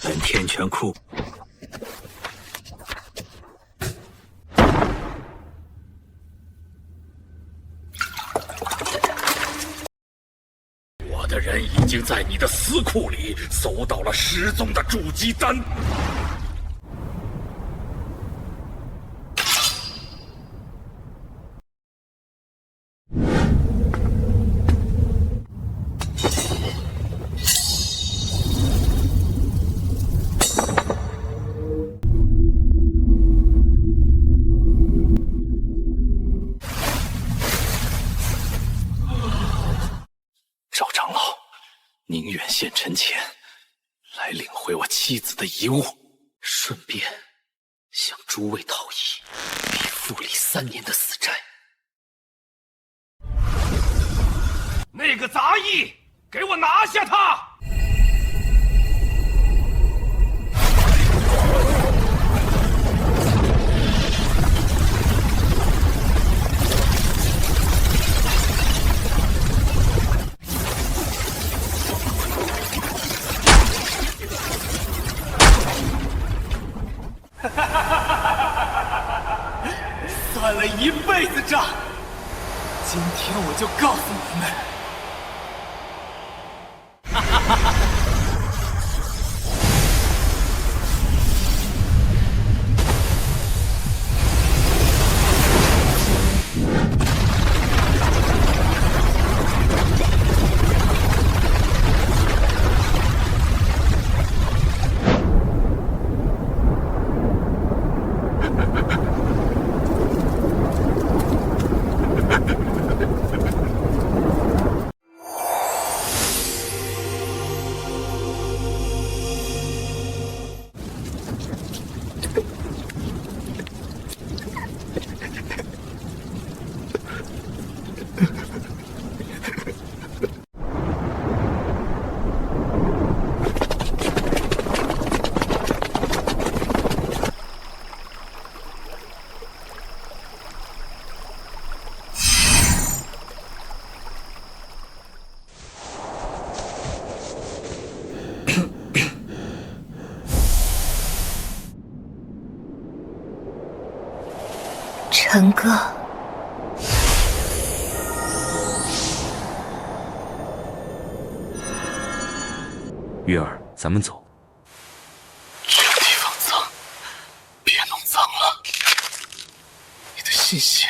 S22: 本天权库。
S5: 我的人已经在你的私库里搜到了失踪的筑基丹。
S2: 献臣前，来领回我妻子的遗物，顺便向诸位讨一笔复离3年的死债。
S5: 那个杂役，给我拿下他！
S9: 算了一辈子账，今天我就告诉你们。
S18: 陈哥，
S19: 月儿，咱们走。
S9: 这个地方脏，别弄脏了。你的信血。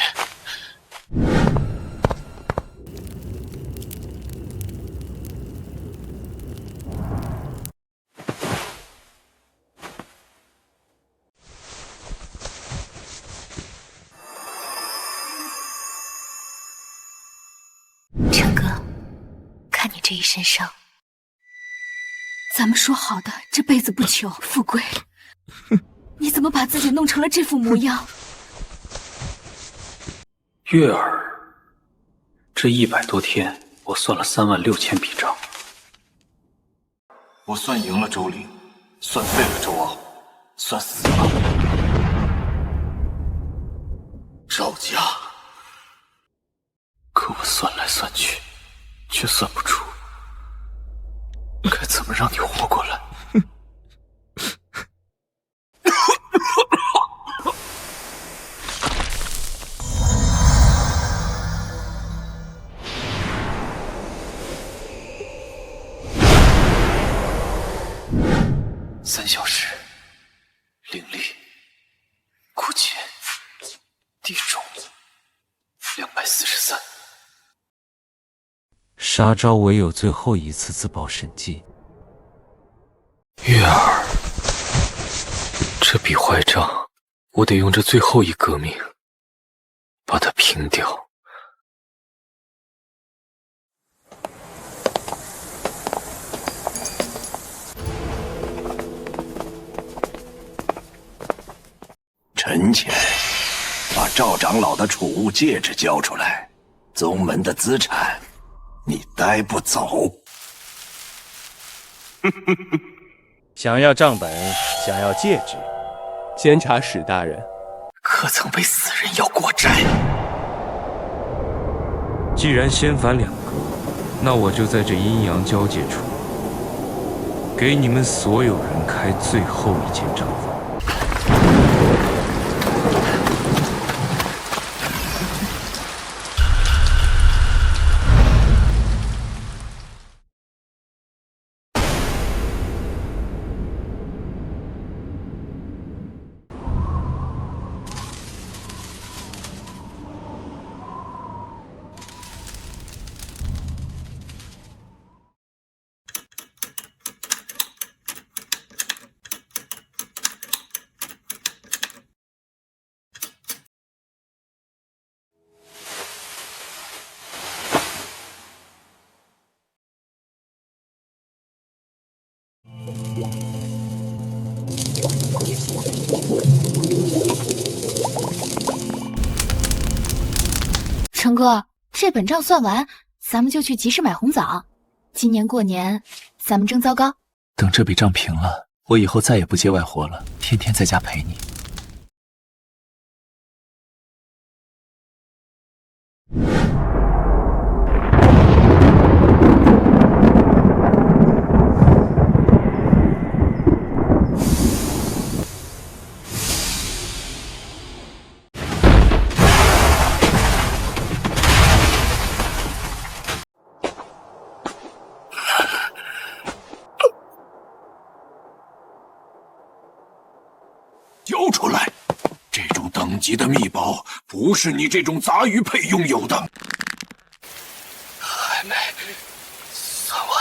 S18: 陈哥，看你这一身伤，咱们说好的这辈子不求富贵，你怎么把自己弄成了这副模样？
S2: 月儿，这100多天，我算了36000笔账。
S7: 我算赢了周灵，算废了周傲，算死了赵家。
S2: 可我算来算去，却算不出该怎么让你活过来。3小时，灵力、苦剑、地重243。
S19: 杀招唯有最后一次自爆神技。
S2: 月儿，这笔坏账，我得用这最后一革命把它平掉。
S22: 臣前，把赵长老的储物戒指交出来，宗门的资产，你带不走。
S20: 想要账本，想要戒指，监察使大人，
S2: 可曾被死人要过债？
S19: 既然先反2个，那我就在这阴阳交界处，给你们所有人开最后一间账房。
S18: 成哥，这本账算完，咱们就去集市买红枣。今年过年，咱们争糟糕。
S6: 等这笔账平了，我以后再也不接外活了，天天在家陪你。
S22: 交出来！这种等级的秘宝，不是你这种杂鱼配拥有的。
S10: 还没算完。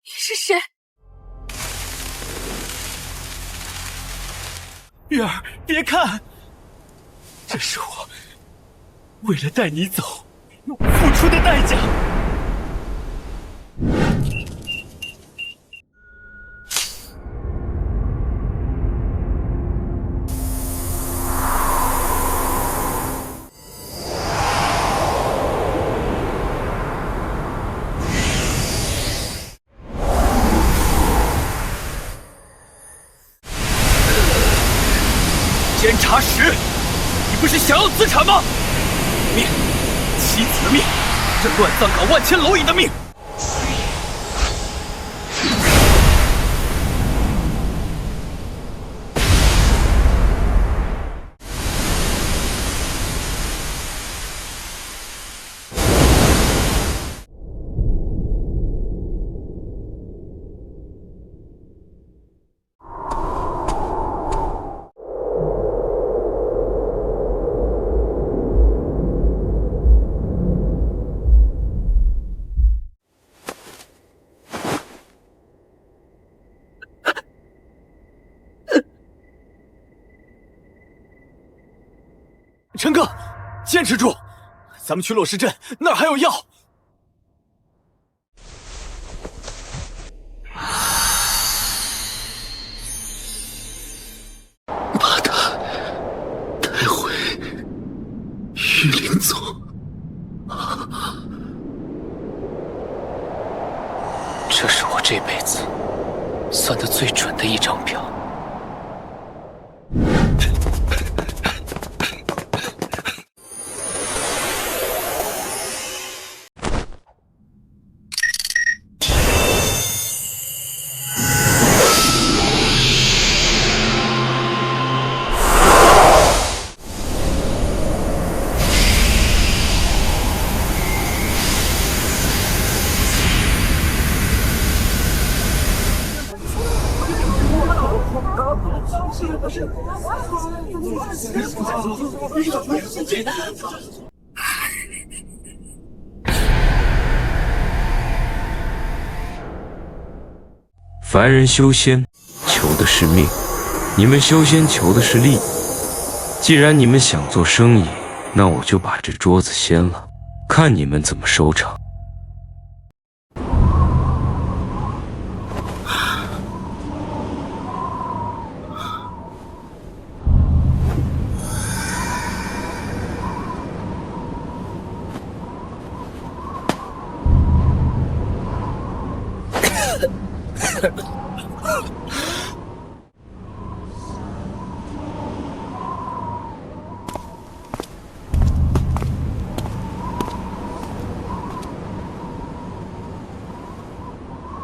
S14: 你是谁？
S9: 月儿，别看，这是我为了带你走付出的代价。监察使，你不是想要资产吗？命，妻子的命，这乱葬岗万千蝼蚁的命。陈哥，坚持住，咱们去落石镇，那儿还有药。
S6: 把他带回玉灵宗。
S10: 这是我这辈子算得最准的一张票。
S19: 凡人修仙求的是命，你们修仙求的是利。既然你们想做生意，那我就把这桌子掀了，看你们怎么收场。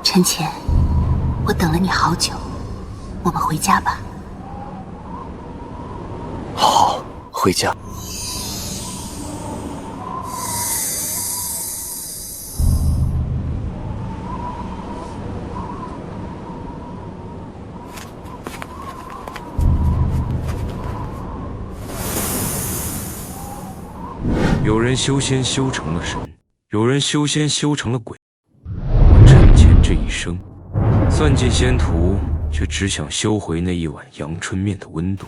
S16: 陈潜，我等了你好久，我们回家吧。
S10: 好，回家。
S19: 有人修仙修成了神，有人修仙修成了鬼。我陈潜这一生，算尽仙途，却只想修回那一碗阳春面的温度。